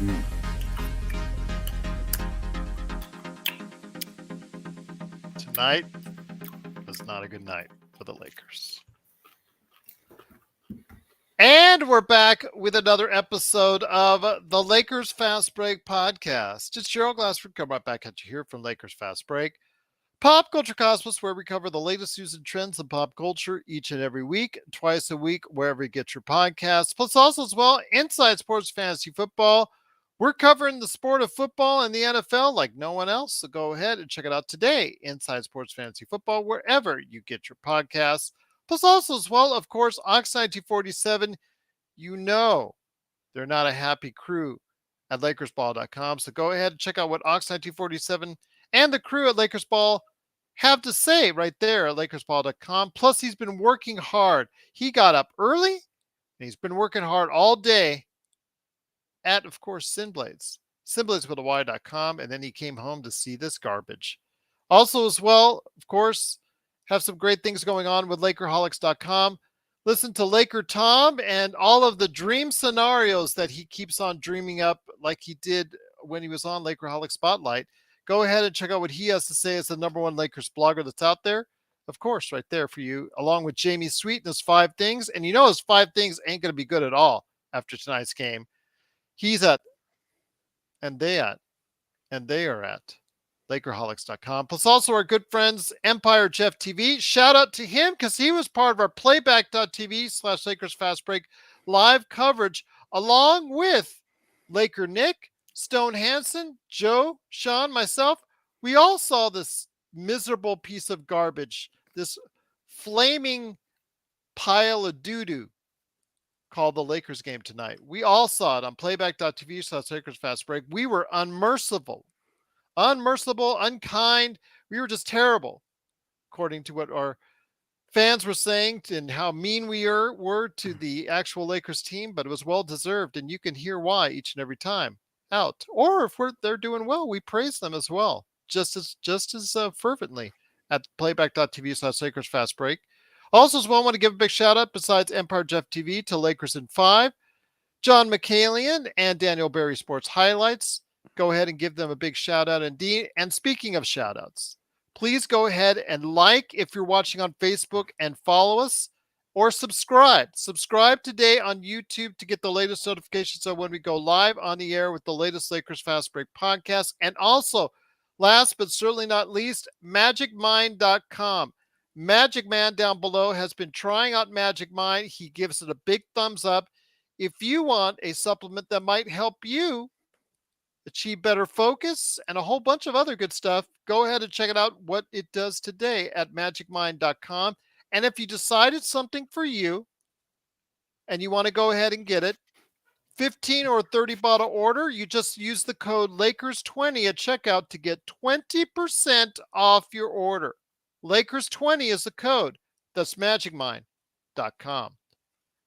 Mm. Tonight was not a good night for the Lakers. And we're back with another episode of the Lakers Fast Break podcast. It's Gerald Glassford coming right back at you here from Lakers Fast Break. Pop Culture Cosmos, where we cover the latest news and trends in pop culture each and every week, twice a week, wherever you get your podcasts. Plus, also as well, Inside Sports Fantasy Football. We're covering the sport of football and the NFL like no one else. So go ahead and check it out today, Inside Sports Fantasy Football, wherever you get your podcasts. Plus, also as well, of course, Oxide 247. You know they're not a happy crew at LakersBall.com. So go ahead and check out what Oxide 247 and the crew at LakersBall have to say right there at LakersBall.com. Plus, he's been working hard. He got up early and he's been working hard all day at, of course, Sinblades. Sinblades with a Y.com. And then he came home to see this garbage. Also, as well, of course, have some great things going on with Lakerholics.com. Listen to Laker Tom and all of the dream scenarios that he keeps on dreaming up like he did when he was on Lakerholic Spotlight. Go ahead and check out what he has to say as the number one Lakers blogger that's out there. Of course, right there for you, along with Jamie Sweet and his 5 things. And you know his 5 things ain't going to be good at all after tonight's game. He's at, and they at, and they are at Lakerholics.com. Plus also our good friends, Empire Jeff TV. Shout out to him because he was part of our playback.tv/Lakers Fast Break live coverage, along with Laker Nick, Stone Hansen, Joe, Sean, myself. We all saw this miserable piece of garbage, this flaming pile of doo-doo called the Lakers game tonight. We all saw it on playback.tv/Lakers Fast Break. We were unmerciful, unkind. We were just terrible, according to what our fans were saying and how mean we were to the actual Lakers team, but it was well deserved, and you can hear why each and every time out. Or if they're doing well, we praise them as well, just as fervently at playback.tv/Lakers Fast Break. Also, as well, I want to give a big shout out besides Empire Jeff TV to Lakers in 5, John McCallion, and Daniel Berry Sports Highlights. Go ahead and give them a big shout out indeed. And speaking of shout outs, please go ahead and like if you're watching on Facebook and follow us, or subscribe. Subscribe today on YouTube to get the latest notifications of when we go live on the air with the latest Lakers Fast Break podcast. And also, last but certainly not least, magicmind.com. Magic Man down below has been trying out Magic Mind. He gives it a big thumbs up. If you want a supplement that might help you achieve better focus and a whole bunch of other good stuff, go ahead and check it out, what it does today at magicmind.com. And if you decide it's something for you and you want to go ahead and get it, 15 or 30 bottle order, you just use the code Lakers20 at checkout to get 20% off your order. Lakers20 is the code. That's magicmind.com.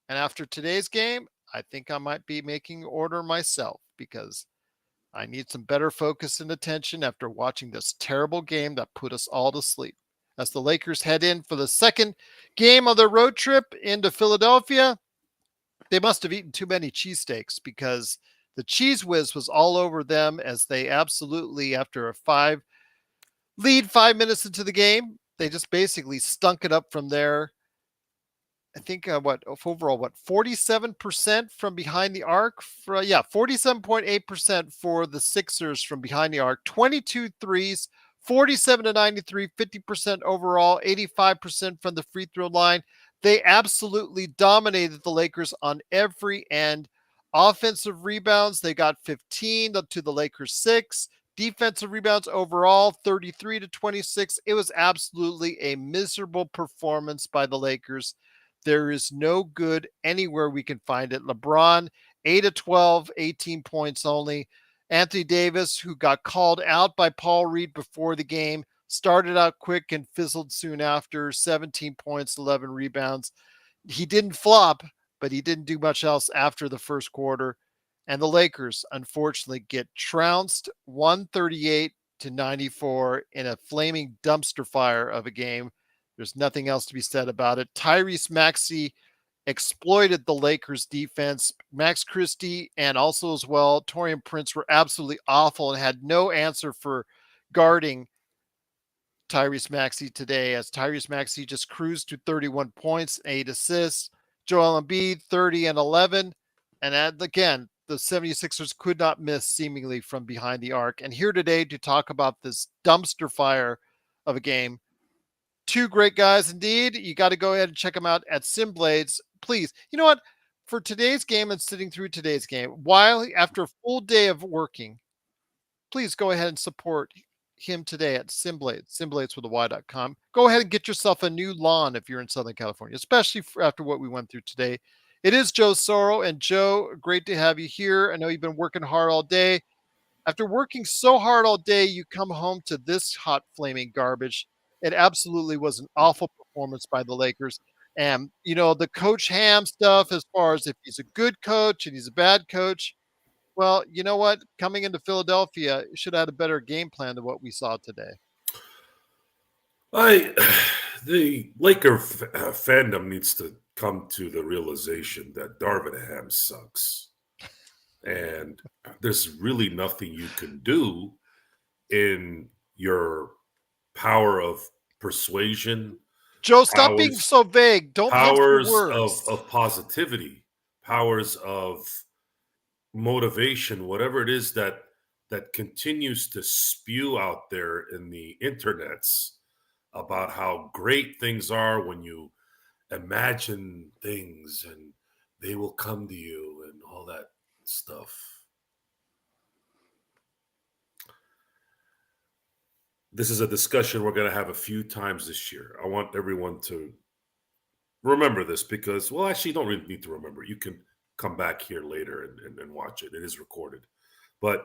And after today's game, I think I might be making an order myself because I need some better focus and attention after watching this terrible game that put us all to sleep. As the Lakers head in for the second game of their road trip into Philadelphia, they must have eaten too many cheesesteaks because the Cheese Whiz was all over them as they absolutely, after a 5 minutes into the game, they just basically stunk it up from there. I think overall 47% from behind the arc 47.8% for the Sixers from behind the arc, 22 threes, 47 to 93, 50% overall, 85% from the free throw line. They absolutely dominated the Lakers on every end. Offensive rebounds, they got 15 to the Lakers 6. Defensive rebounds overall, 33 to 26. It was absolutely a miserable performance by the Lakers. There is no good anywhere we can find it. LeBron, 8 of 12, 18 points only. Anthony Davis, who got called out by Paul Reed before the game, started out quick and fizzled soon after, 17 points, 11 rebounds. He didn't flop, but he didn't do much else after the first quarter. And the Lakers, unfortunately, get trounced 138 to 94 in a flaming dumpster fire of a game. There's nothing else to be said about it. Tyrese Maxey exploited the Lakers defense. Max Christie and also as well Torian Prince were absolutely awful and had no answer for guarding Tyrese Maxey today, as Tyrese Maxey just cruised to 31 points, 8 assists. Joel Embiid, 30 and 11. And again, the 76ers could not miss seemingly from behind the arc. And here today to talk about this dumpster fire of a game. Two great guys indeed. You got to go ahead and check them out at Simblades. Please, you know what? For today's game and sitting through today's game, while after a full day of working, please go ahead and support him today at Simblades with a Y.com. Go ahead and get yourself a new lawn if you're in Southern California, especially after what we went through today. It is Joe Sorrow, and Joe, great to have you here. I know you've been working hard all day. After working so hard all day, you come home to this hot flaming garbage. It absolutely was an awful performance by the Lakers. And, you know, the Coach Ham stuff, as far as if he's a good coach and he's a bad coach, well, you know what? Coming into Philadelphia, you should have had a better game plan than what we saw today. The Laker fandom needs to come to the realization that Darvin Ham sucks. And there's really nothing you can do in your power of persuasion. Joe, stop being so vague. Don't mince your words. Of positivity, powers of motivation, whatever it is that continues to spew out there in the internets about how great things are when you imagine things and they will come to you and all that stuff. This is a discussion we're going to have a few times this year. I want everyone to remember this because, well, actually, you don't really need to remember. You can come back here later and watch it. It is recorded. But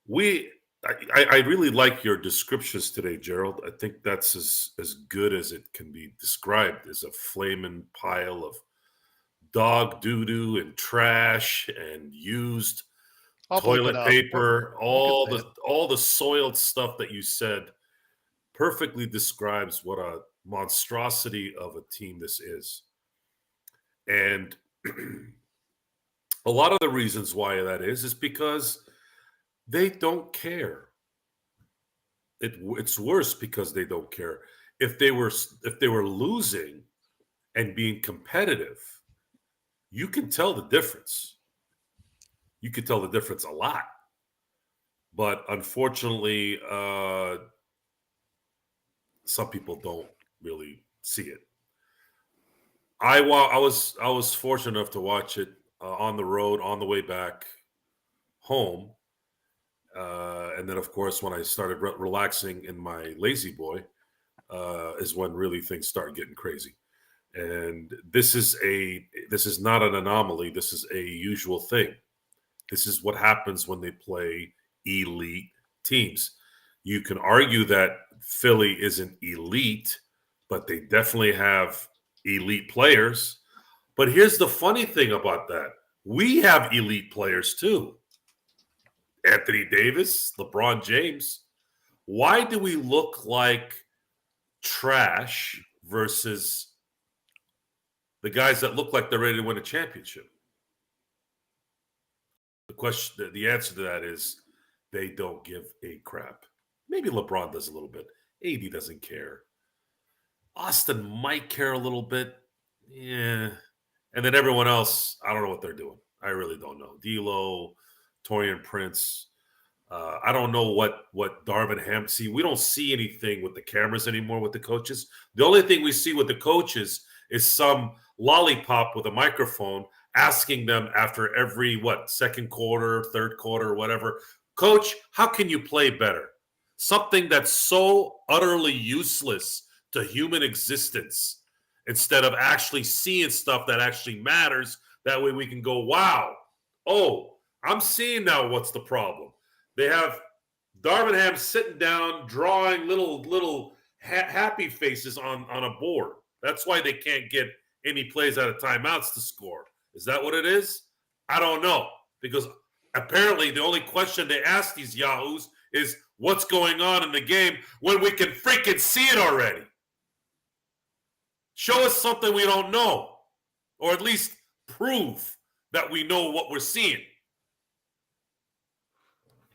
I really like your descriptions today, Gerald. I think that's as good as it can be described, as a flaming pile of dog doo-doo and trash and used toilet paper, all the soiled stuff that you said perfectly describes what a monstrosity of a team this is. And a lot of the reasons why that is because they don't care. It's worse because they don't care. If they were losing and being competitive, you can tell the difference. You can tell the difference a lot. But unfortunately, some people don't really see it. I was fortunate enough to watch it on the road on the way back home. And then, of course, when I started relaxing in my lazy boy, is when really things started getting crazy. And this is not an anomaly. This is a usual thing. This is what happens when they play elite teams. You can argue that Philly isn't elite, but they definitely have elite players. But here's the funny thing about that. We have elite players too. Anthony Davis, LeBron James. Why do we look like trash versus the guys that look like they're ready to win a championship? The answer to that is they don't give a crap. Maybe LeBron does a little bit. AD doesn't care. Austin might care a little bit. Yeah. And then everyone else, I don't know what they're doing. I really don't know. D'Lo, Torian Prince. I don't know what Darvin Ham. See, we don't see anything with the cameras anymore with the coaches. The only thing we see with the coaches is some lollipop with a microphone asking them after every, second quarter, third quarter, whatever, Coach, how can you play better? Something that's so utterly useless to human existence, instead of actually seeing stuff that actually matters. That way we can go, wow, oh, I'm seeing now what's the problem. They have Darvin Ham sitting down, drawing little happy faces on a board. That's why they can't get any plays out of timeouts to score. Is that what it is? I don't know. Because apparently the only question they ask these yahoos is what's going on in the game when we can freaking see it already. Show us something we don't know. or at least prove that we know what we're seeing.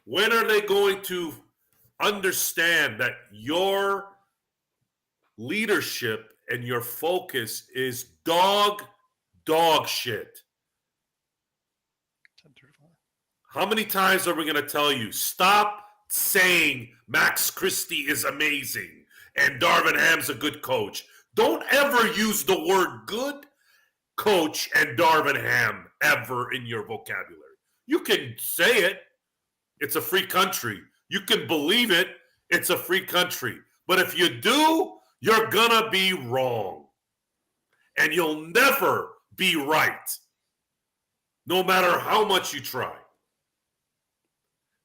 When are they going to understand that your leadership and your focus is dog shit? How many times are we going to tell you, stop saying Max Christie is amazing and Darvin Ham's a good coach? Don't ever use the word good coach and Darvin Ham ever in your vocabulary. You can say it. It's a free country. You can believe it. It's a free country. But if you do, you're going to be wrong. And you'll never be right, no matter how much you try.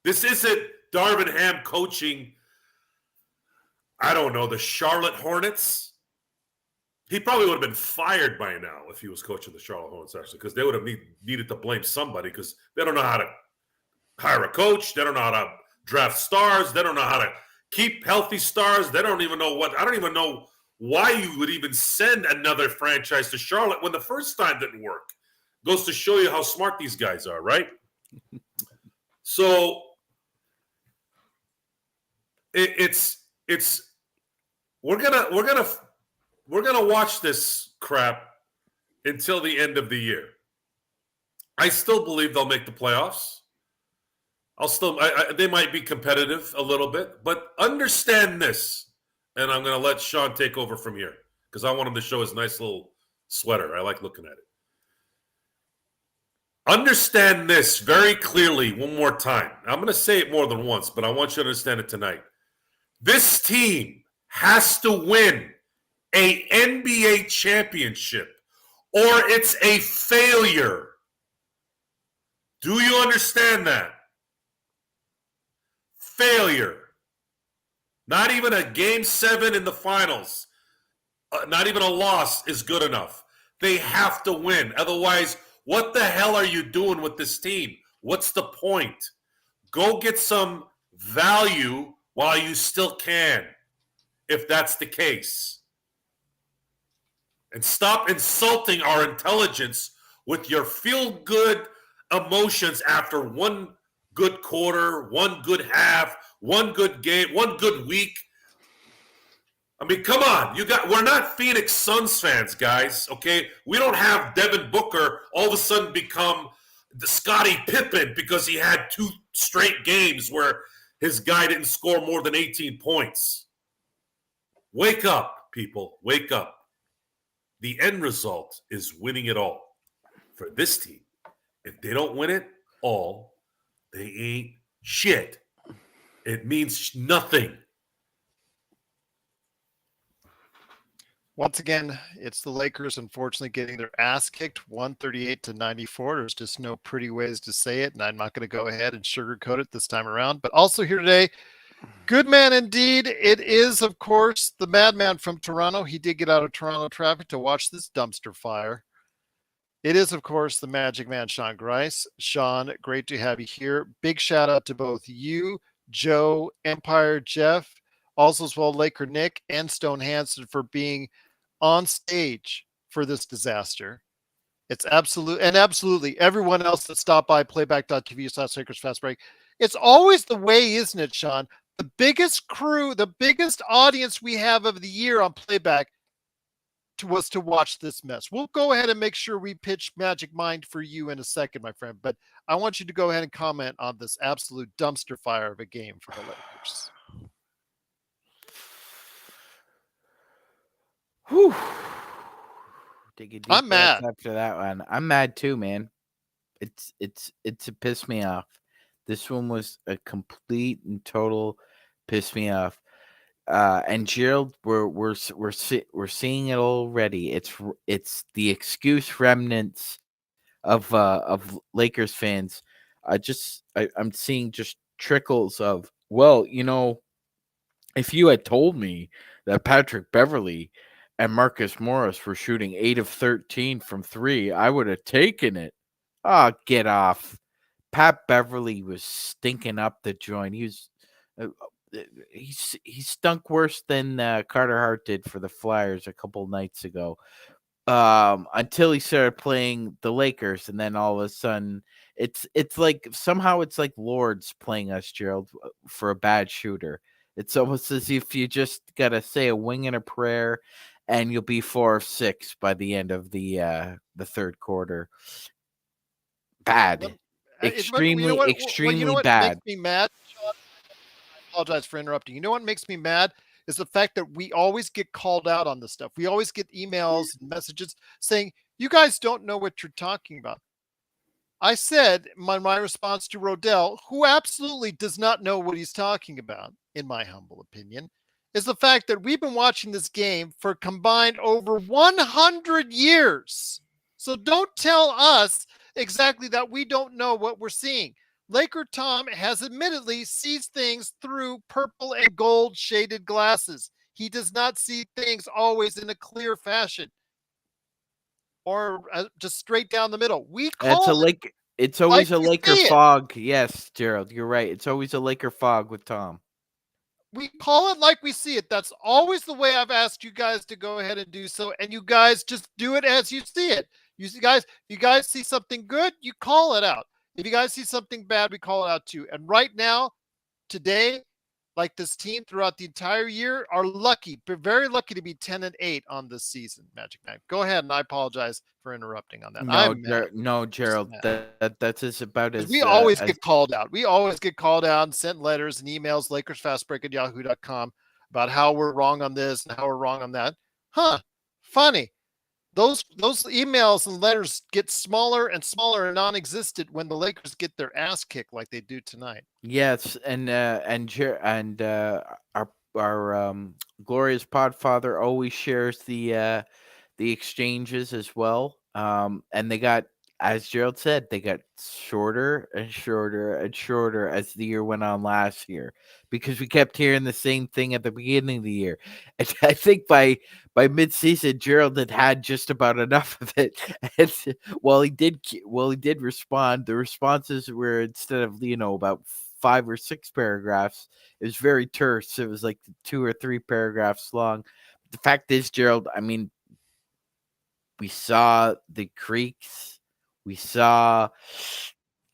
This isn't Darvin Ham coaching, I don't know, the Charlotte Hornets. He probably would have been fired by now if he was coaching the Charlotte Hornets, actually, because they would have needed to blame somebody because they don't know how to hire a coach. They don't know how to draft stars. They don't know how to keep healthy stars. They don't even know I don't even know why you would even send another franchise to Charlotte when the first time didn't work. Goes to show you how smart these guys are, right? So it's we're gonna watch this crap until the end of the year. I still believe they'll make the playoffs. They might be competitive a little bit, but understand this, and I'm going to let Sean take over from here because I want him to show his nice little sweater. I like looking at it. Understand this very clearly one more time. I'm going to say it more than once, but I want you to understand it tonight. This team has to win an NBA championship or it's a failure. Do you understand that? Failure. Not even a game 7 in the finals. Not even a loss is good enough. They have to win. Otherwise, what the hell are you doing with this team? What's the point? Go get some value while you still can, if that's the case. And stop insulting our intelligence with your feel-good emotions after one good quarter, one good half, one good game, one good week. I mean, come on. We're not Phoenix Suns fans, guys, okay? We don't have Devin Booker all of a sudden become the Scottie Pippen because he had 2 straight games where his guy didn't score more than 18 points. Wake up, people. Wake up. The end result is winning it all for this team. If they don't win it all, they ain't shit. It means nothing. Once again, it's the Lakers, unfortunately, getting their ass kicked 138-94. There's just no pretty ways to say it, and I'm not going to go ahead and sugarcoat it this time around. But also here today, good man indeed. It is, of course, the madman from Toronto. He did get out of Toronto traffic to watch this dumpster fire. It is, of course, the Magic Man, Sean Grice. Sean, great to have you here. Big shout out to both you, Joe, Empire, Jeff, also as well Laker Nick and Stone Hansen for being on stage for this disaster. It's absolutely everyone else that stopped by playback.tv/Lakers Fast Break. It's always the way, isn't it, Sean? The biggest crew, the biggest audience we have of the year on playback was to watch this mess. We'll go ahead and make sure we pitch Magic Mind for you in a second, my friend. But I want you to go ahead and comment on this absolute dumpster fire of a game for the Lakers. Whew. Take a deep I'm breath mad. after that one. I'm mad too, man. It's to piss me off. This one was a complete and total piss me off. And Gerald, we're seeing it already. It's the excuse remnants of Lakers fans. I'm seeing just trickles of, well, if you had told me that Patrick Beverley and Marcus Morris were shooting 8 of 13 from 3, I would have taken it. Oh, get off. Pat Beverley was stinking up the joint. He stunk worse than Carter Hart did for the Flyers a couple nights ago. until he started playing the Lakers, and then all of a sudden it's like somehow it's like Lords playing us, Gerald, for a bad shooter. It's almost as if you just gotta say a wing and a prayer, and you'll be 4 of 6 by the end of the third quarter. Let, Bad, you know what? Well, you know extremely what makes bad. me mad, Sean? I apologize for interrupting. You know what makes me mad is the fact that we always get called out on this stuff. We always get emails and messages saying, "You guys don't know what you're talking about." I said my response to Rodell, who absolutely does not know what he's talking about, in my humble opinion, is the fact that we've been watching this game for combined over 100 years. So don't tell us exactly that we don't know what we're seeing. Laker Tom has admittedly sees things through purple and gold shaded glasses. He does not see things always in a clear fashion or just straight down the middle. We It's a call it Lake. It's like always a we Laker see it. fog. Yes, Gerald, you're right. It's always a Laker fog with Tom. We call it like we see it. That's always the way I've asked you guys to go ahead and do so, and you guys just do it as you see it. You guys see something good, you call it out. If you guys see something bad, we call it out too. And right now, today, like this team throughout the entire year, are lucky, very lucky to be 10-8 on this season. Magic Man, go ahead, and I apologize for interrupting on that. I'm mad. No, Just Gerald. mad. That's as about Because we always as get called out. We always get called out and sent letters and emails, LakersFastBreak@yahoo.com, about how we're wrong on this and how we're wrong on that. Huh. Funny. Those emails and letters get smaller and smaller and non-existent when the Lakers get their ass kicked like they do tonight. yes, our glorious Podfather always shares the exchanges as well. And they got, as Gerald said, they got shorter and shorter and shorter as the year went on last year because we kept hearing the same thing at the beginning of the year. And I think by mid-season, Gerald had just about enough of it. And while he did respond, the responses were, instead of about 5 or 6 paragraphs, it was very terse. It was like 2 or 3 paragraphs long. The fact is, Gerald, I mean, we saw the creaks. We saw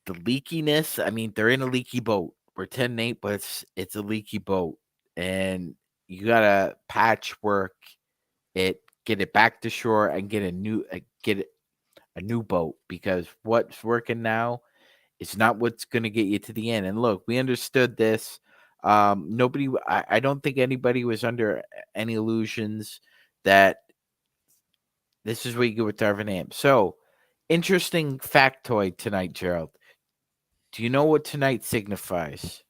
the leakiness. I mean, they're in a leaky boat. We're 10-8, but it's a leaky boat. And you gotta patchwork it, get it back to shore, and get a new boat, because what's working now is not what's gonna get you to the end. And look, we understood this. I don't think anybody was under any illusions that this is what you get with Darvin Ham. So, interesting factoid tonight, Gerald. Do you know what tonight signifies?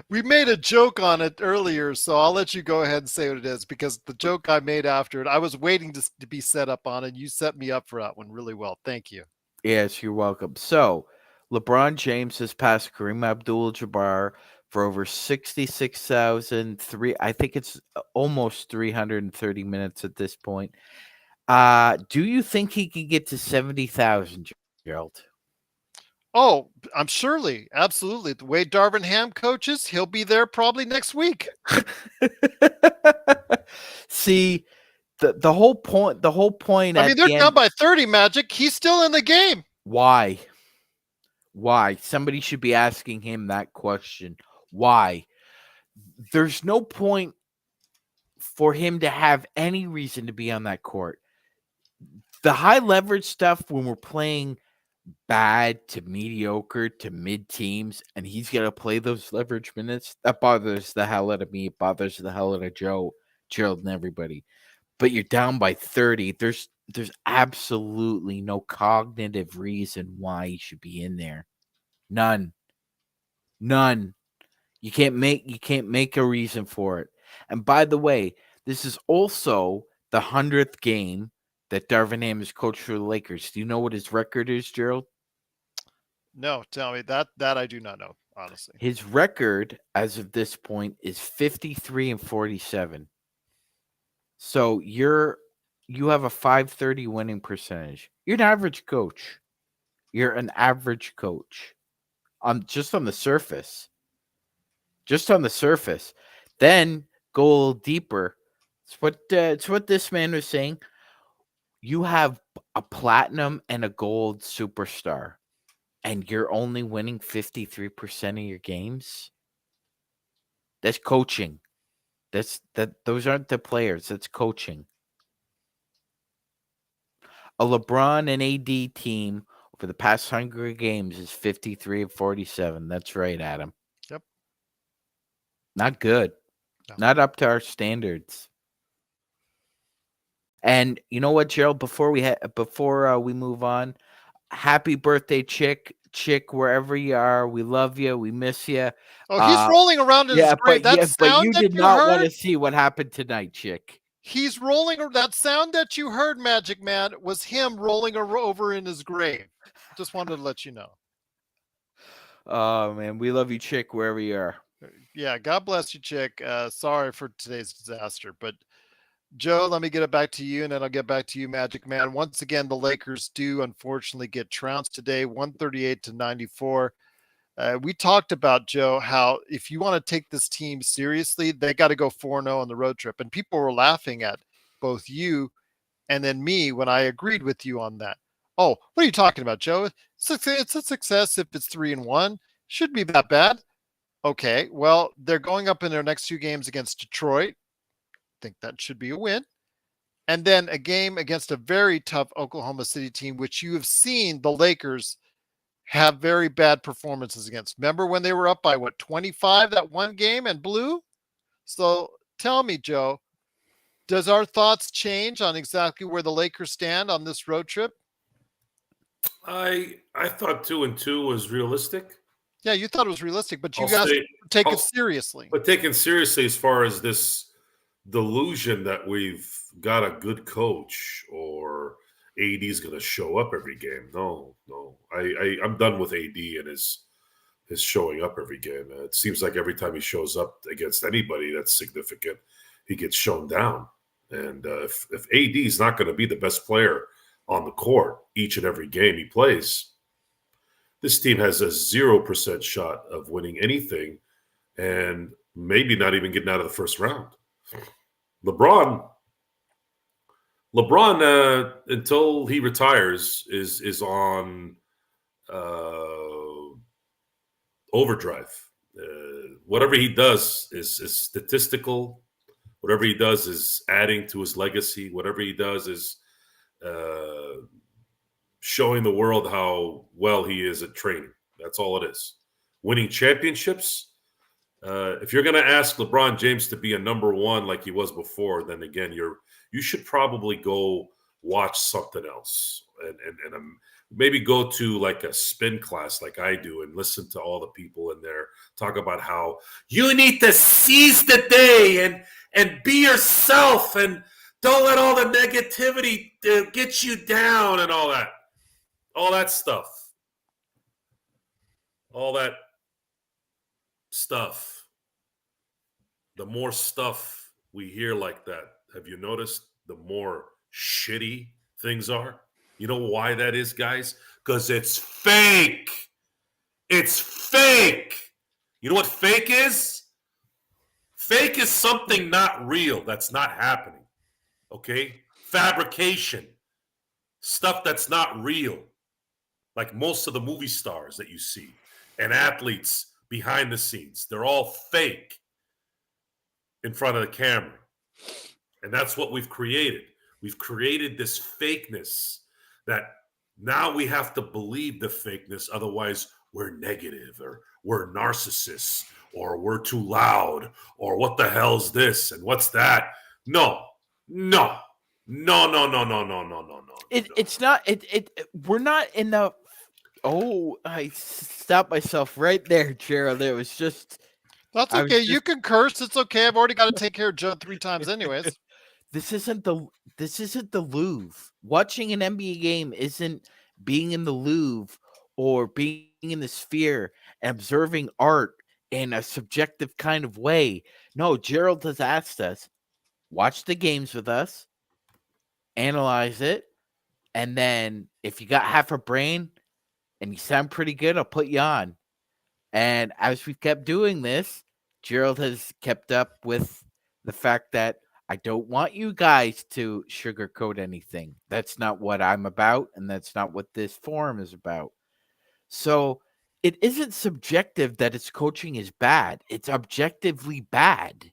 We made a joke on it earlier, so I'll let you go ahead and say what it is, because the joke I made after it, I was waiting to be set up on it. You set me up for that one really well. Thank you. Yes, you're welcome. So, LeBron James has passed Kareem Abdul-Jabbar for over 66,003. I think it's almost 330 minutes at this point. Do you think he can get to 70,000, Gerald? Oh, I'm surely, absolutely. The way Darvin Ham coaches, he'll be there probably next week. See, the whole point I at mean, they're the down end. by 30, Magic. He's still in the game. Why? Why? Somebody should be asking him that question. Why? There's no point for him to have any reason to be on that court. The high leverage stuff, when we're playing bad to mediocre to mid teams, and he's got to play those leverage minutes, that bothers the hell out of me. It bothers the hell out of Joe, Gerald, and everybody. But you're down by 30. There's absolutely no cognitive reason why he should be in there. None. You can't make a reason for it. And by the way, this is also the 100th game that Darvin Ham has coached for the Lakers. Do you know what his record is, Gerald? No, tell me that I do not know, honestly. His record as of this point is 53-47. So you have a 530 winning percentage. You're an average coach. You're an average coach. Just on the surface. Just on the surface. Then go a little deeper. It's what this man was saying. You have a platinum and a gold superstar, and you're only winning 53% of your games. That's coaching. Those aren't the players. That's coaching. A LeBron and AD team over the past 100 games is 53 of 47. That's right, Adam. Yep. Not good. No. Not up to our standards. And you know what, Gerald? Before we move on, happy birthday, Chick, wherever you are. We love you. We miss you. Oh, he's rolling around in his grave. That But sound you that did you not want heard, to see what happened tonight, Chick. he's rolling. That sound that you heard, Magic Man, was him rolling over in his grave. Just wanted to let you know. Oh man, we love you, Chick, wherever you are. Yeah, God bless you, Chick. Sorry for today's disaster, but Joe, let me get it back to you, and then I'll get back to you, Magic Man. Once again, the Lakers do unfortunately get trounced today, 138-94. We talked about, Joe, how if you want to take this team seriously, they got to go 4-0 on the road trip. And people were laughing at both you and then me when I agreed with you on that. Oh, what are you talking about, Joe? It's a success if it's 3-1. Shouldn't be that bad. Okay, well, they're going up in their next 2 games against Detroit. Think that should be a win. And then a game against a very tough Oklahoma City team, which you have seen the Lakers have very bad performances against. Remember when they were up by 25 that one game and blew? So tell me, Joe, does our thoughts change on exactly where the Lakers stand on this road trip? I thought 2-2 was realistic. Yeah, you thought it was realistic, but you I'll guys say, take I'll, it seriously. but taken seriously as far as this delusion that we've got a good coach or AD's going to show up every game. No. I'm done with AD and his showing up every game. It seems like every time he shows up against anybody that's significant, he gets shown down. And if AD is not going to be the best player on the court each and every game he plays, this team has a 0% shot of winning anything and maybe not even getting out of the first round. LeBron, until he retires, is on overdrive. Whatever he does is statistical. Whatever he does is adding to his legacy. Whatever he does is showing the world how well he is at training. That's all it is. Winning championships. If you're going to ask LeBron James to be a number one like he was before, then again, you should probably go watch something else and maybe go to like a spin class like I do and listen to all the people in there talk about how you need to seize the day and be yourself and don't let all the negativity get you down and all that stuff. All that stuff. The more stuff we hear like that, have you noticed the more shitty things are? You know why that is, guys? Because it's fake. It's fake. You know what fake is? Fake is something not real that's not happening. Okay? Fabrication. Stuff that's not real. Like most of the movie stars that you see and athletes behind the scenes. They're all fake in front of the camera. And that's what we've created. We've created this fakeness that now we have to believe the fakeness. Otherwise, we're negative or we're narcissists or we're too loud or what the hell's this and what's that? No. It's not. We're not in the. Oh, I stopped myself right there, Gerald. It was just. That's okay. You can curse. It's okay. I've already got to take care of Joe 3 times anyways. This isn't the Louvre. Watching an NBA game isn't being in the Louvre or being in the Sphere and observing art in a subjective kind of way. No, Gerald has asked us, watch the games with us, analyze it, and then if you got half a brain and you sound pretty good, I'll put you on. And as we've kept doing this, Gerald has kept up with the fact that I don't want you guys to sugarcoat anything. That's not what I'm about, and that's not what this forum is about. So it isn't subjective that its coaching is bad. It's objectively bad.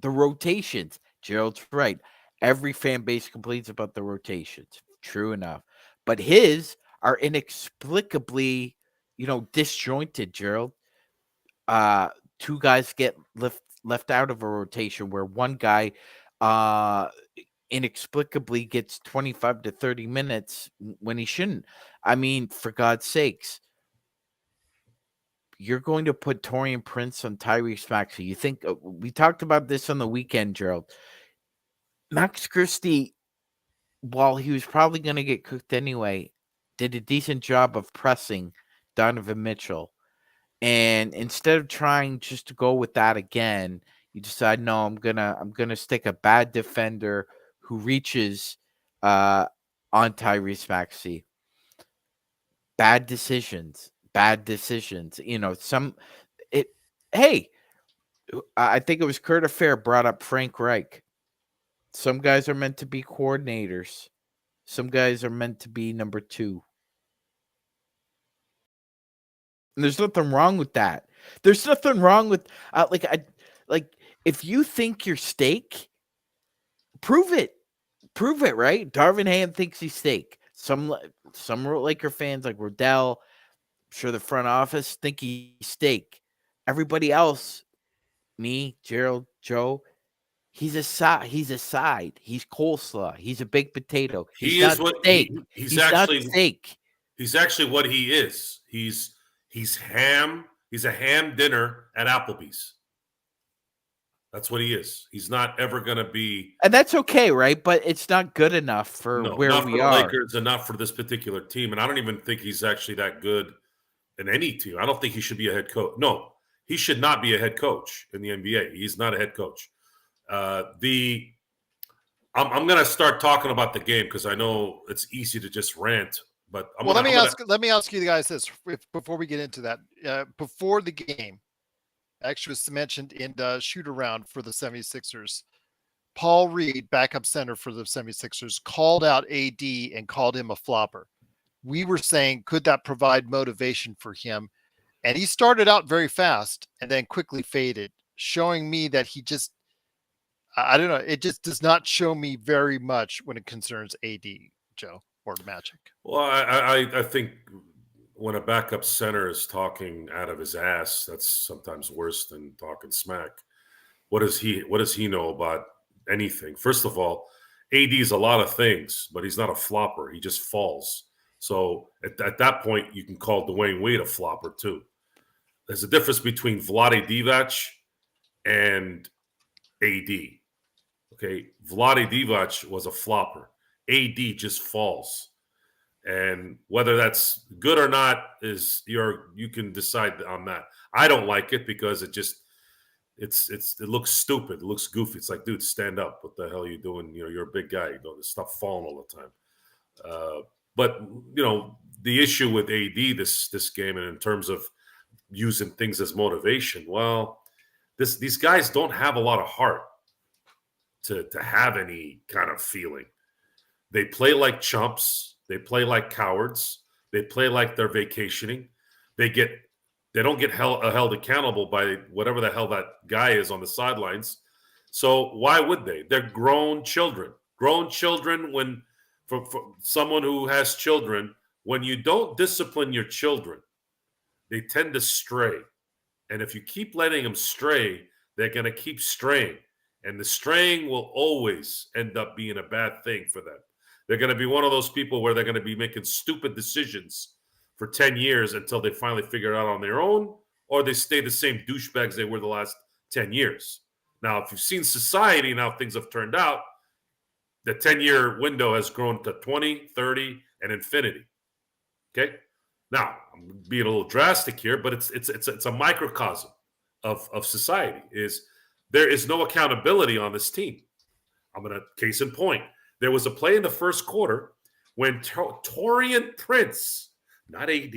The rotations, Gerald's right. Every fan base complains about the rotations. True enough. But his are inexplicably, disjointed, Gerald. Two guys get left out of a rotation where one guy inexplicably gets 25 to 30 minutes when he shouldn't. I mean, for God's sakes, you're going to put Torian Prince on Tyrese Maxey. You think we talked about this on the weekend, Gerald. Max Christie, while he was probably going to get cooked anyway, did a decent job of pressing Donovan Mitchell. And instead of trying just to go with that again, you decide, no, I'm gonna stick a bad defender who reaches on Tyrese Maxey. Bad decisions. Hey, I think it was Kurt Affair brought up Frank Reich. Some guys are meant to be coordinators. Some guys are meant to be number two. And there's nothing wrong with that. There's nothing wrong with if you think you're steak, prove it. Prove it, right? Darvin Ham thinks he's steak. Some Laker fans like Rodell, I'm sure the front office think he's steak. Everybody else, me, Gerald, Joe, he's a side. He's coleslaw. He's a baked potato. He's not steak. He's actually not steak. He's actually what he is. He's ham. He's a ham dinner at Applebee's. That's what he is. He's not ever going to be, and that's okay, right? But it's not good enough for where not we for the are. Lakers and not for this particular team. And I don't even think he's actually that good in any team. I don't think he should be a head coach. No, he should not be a head coach in the NBA. He's not a head coach. I'm going to start talking about the game because I know it's easy to just rant. But let me ask you guys this before we get into that. Before the game, actually was mentioned in the shoot around for the 76ers. Paul Reed, backup center for the 76ers, called out AD and called him a flopper. We were saying, could that provide motivation for him? And he started out very fast and then quickly faded, showing me that he just, I don't know, it just does not show me very much when it concerns AD, Joe, or Magic. Well, I think when a backup center is talking out of his ass, that's sometimes worse than talking smack. What does he know about anything? First of all, AD is a lot of things, but he's not a flopper. He just falls. So at that point, you can call Dwayne Wade a flopper too. There's a difference between Vlade Divac and AD. Okay, Vlade Divac was a flopper. AD just falls. And whether that's good or not is you can decide on that. I don't like it because it looks stupid. It looks goofy. It's like, dude, stand up. What the hell are you doing? You're a big guy. Stop falling all the time. But the issue with AD this game, and in terms of using things as motivation, well, these guys don't have a lot of heart to have any kind of feeling. They play like chumps. They play like cowards. They play like they're vacationing. They don't get held accountable by whatever the hell that guy is on the sidelines. So why would they? They're grown children. Grown children, when for someone who has children, when you don't discipline your children, they tend to stray. And if you keep letting them stray, they're going to keep straying. And the straying will always end up being a bad thing for them. They're going to be one of those people where they're going to be making stupid decisions for 10 years until they finally figure it out on their own, or they stay the same douchebags they were the last 10 years. Now, if you've seen society and how things have turned out, the 10-year window has grown to 20, 30, and infinity. Okay? Now, I'm being a little drastic here, but it's a microcosm of society. There is no accountability on this team. I'm going to case in point. There was a play in the first quarter when Torian Prince, not AD,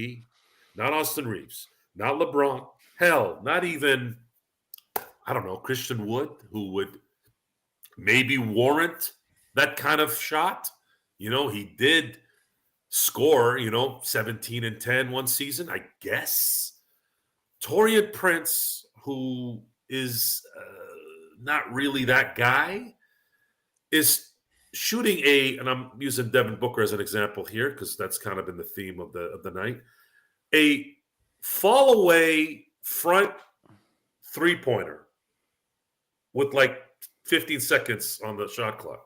not Austin Reeves, not LeBron, hell, not even, I don't know, Christian Wood, who would maybe warrant that kind of shot. He did score, 17 and 10 one season, I guess. Torian Prince, who is not really that guy, is shooting and I'm using Devin Booker as an example here because that's kind of been the theme of the night, a fall away front three-pointer with like 15 seconds on the shot clock.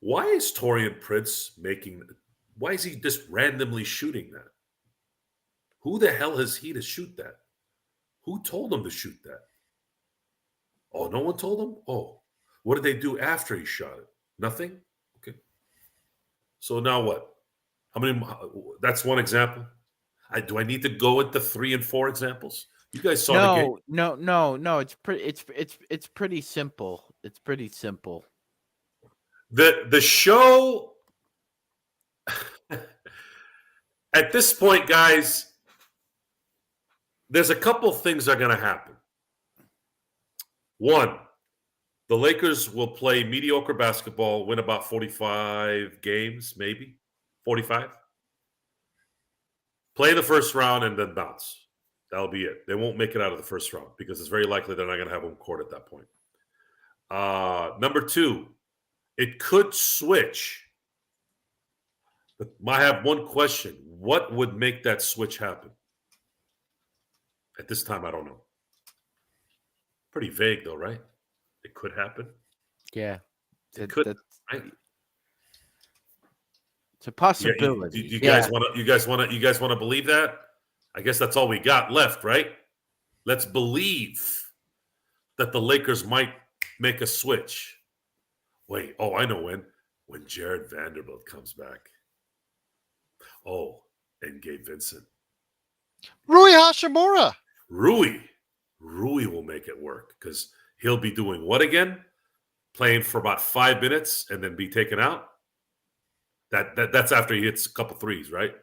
Why is Torian Prince why is he just randomly shooting that? Who the hell is he to shoot that? Who told him to shoot that? Oh, no one told him? Oh, what did they do after he shot it? Nothing? Okay. So now what? How many? That's one example. Do I need to go into 3 and 4 examples? You guys saw the game. No. It's pretty simple. It's pretty simple. The show at this point, guys, there's a couple things that are going to happen. One, the Lakers will play mediocre basketball, win about 45 games, maybe 45. Play the first round and then bounce. That'll be it. They won't make it out of the first round because it's very likely they're not going to have home court at that point. Number 2, it could switch. But I have one question. What would make that switch happen? At this time, I don't know. Pretty vague, though, right? It could happen. Yeah, it could. Right? It's a possibility. You guys want to believe that? I guess that's all we got left, right? Let's believe that the Lakers might make a switch. Wait, I know when Jared Vanderbilt comes back. Oh, and Gabe Vincent. Rui Hashimura. Rui will make it work because he'll be doing what again? Playing for about 5 minutes and then be taken out? That's after he hits a couple threes, right?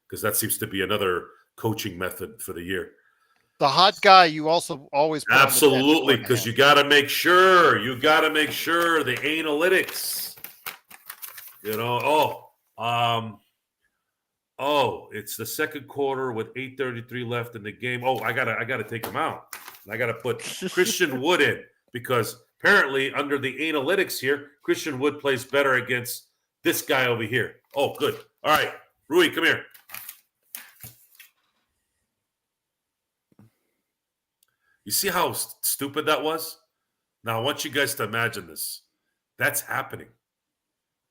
Because that seems to be another coaching method for the year. The hot guy you also always put absolutely, because you got to make sure the analytics. It's the second quarter with 8:33 left in the game. I gotta take him out. I gotta put Christian Wood in because apparently under the analytics here, Christian Wood plays better against this guy over here. Oh, good. All right, Rui, come here. You see how stupid that was? Now I want you guys to imagine this. That's happening.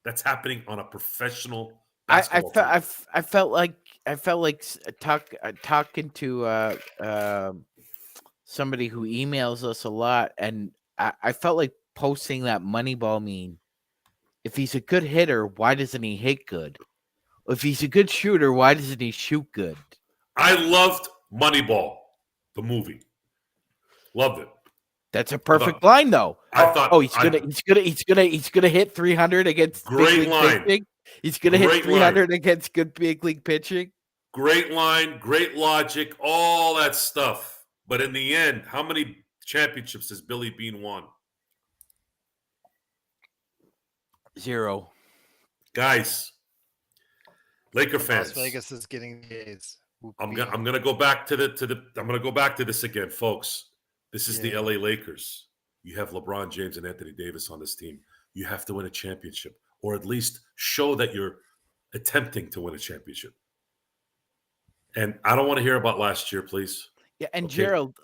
That's happening on a professional basketball team. I felt like talking to somebody who emails us a lot, and I felt like posting that Moneyball meme. If he's a good hitter, why doesn't he hit good? If he's a good shooter, why doesn't he shoot good? I loved Moneyball, the movie. Loved it. That's a perfect line, though. I thought he's gonna hit 300 against great line. Pitching. He's gonna hit 300 against good big league pitching. Great line, great logic, all that stuff. But in the end, how many championships has Billy Beane won? 0. Guys, Laker fans. Las Vegas is getting the A's. I'm gonna go back to I'm gonna go back to this again, folks. This is the LA Lakers. You have LeBron James and Anthony Davis on this team. You have to win a championship, or at least show that you're attempting to win a championship. And I don't want to hear about last year, please. Yeah, and okay. Gerald,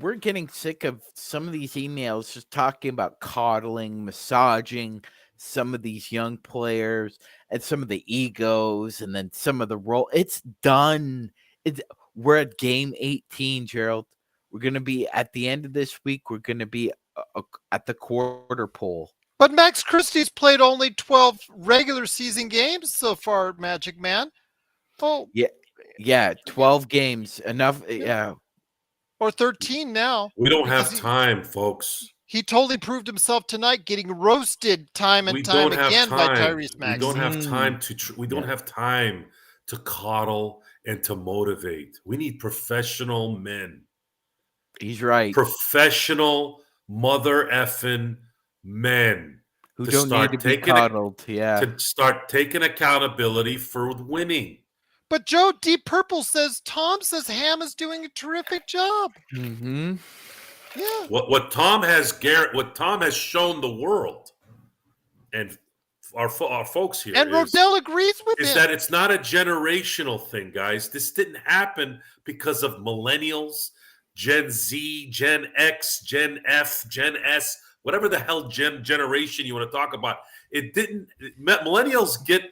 we're getting sick of some of these emails just talking about coddling, massaging some of these young players and some of the egos, and then some of the role. It's done. We're at game 18, Gerald. We're going to be at the end of this week. We're going to be at the quarter pole. But Max Christie's played only 12 regular season games so far, Magic Man. Oh, yeah, 12 games. Enough. Yeah. Or 13 now. We don't have time, folks. He totally proved himself tonight, getting roasted time and time again by Tyrese Maxey. We don't have time to. We don't have time to coddle and to motivate. We need professional men. He's right. Professional mother effing men Who to don't need start to be taking coddled. Yeah. to start taking accountability for winning. But Joe, Deep Purple says Tom says Ham is doing a terrific job. Mm-hmm. Yeah. What Tom has shown the world and our folks here And is Rodell agrees with him. that it's not a generational thing, guys. This didn't happen because of millennials, Gen Z, Gen X, Gen F, Gen S, whatever the hell generation you want to talk about. It didn't. Millennials get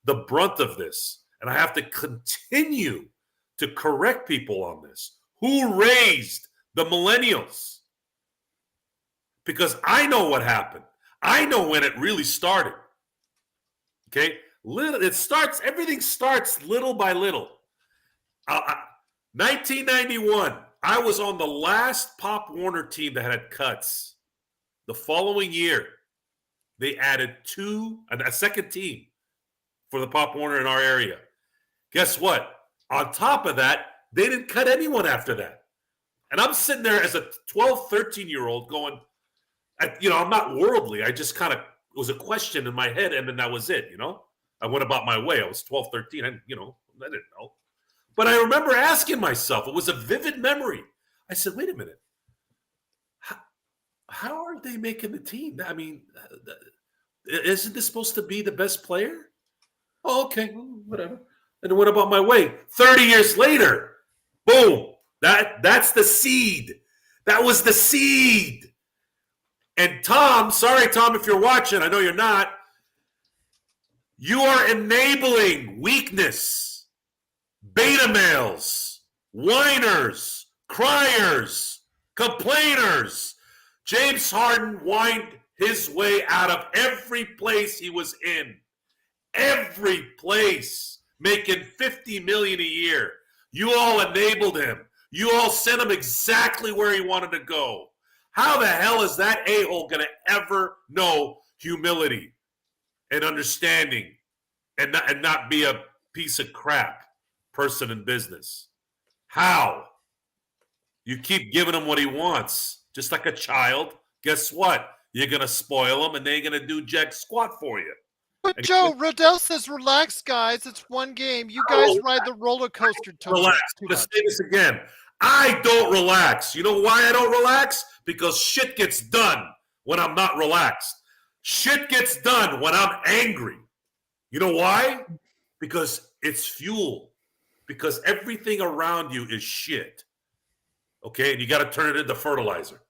the brunt of this, and I have to continue to correct people on this. Who raised the millennials? Because I know what happened. I know when it really started. Okay, everything starts little by little. 1991, I was on the last Pop Warner team that had cuts. The following year, they added a second team for the Pop Warner in our area. Guess what? On top of that, they didn't cut anyone after that. And I'm sitting there as a 12, 13-year-old going, I'm not worldly. I just kind of, it was a question in my head, and then that was it, I went about my way. I was 12, 13. I didn't know. But I remember asking myself, it was a vivid memory. I said, wait a minute. How are they making the team? I mean, isn't this supposed to be the best player? Oh, okay, whatever. And I went about my way. 30 years later, boom, that's the seed. That was the seed. And Tom, sorry, Tom, if you're watching, I know you're not. You are enabling weakness, beta males, whiners, criers, complainers. James Harden whined his way out of every place he was in. Every place, making $50 million a year. You all enabled him. You all sent him exactly where he wanted to go. How the hell is that a-hole going to ever know humility and understanding and not be a piece of crap person in business? How? You keep giving him what he wants, just like a child. Guess what? You're going to spoil him, and they're going to do jack squat for you. But Joe, Rodell says, relax, guys. It's one game. You guys ride the roller coaster too Relax. much. Let's say this again. I don't relax. You know why I don't relax? Because shit gets done when I'm not relaxed. Shit gets done when I'm angry. You know why? Because it's fuel. Because everything around you is shit. Okay? And you got to turn it into fertilizer.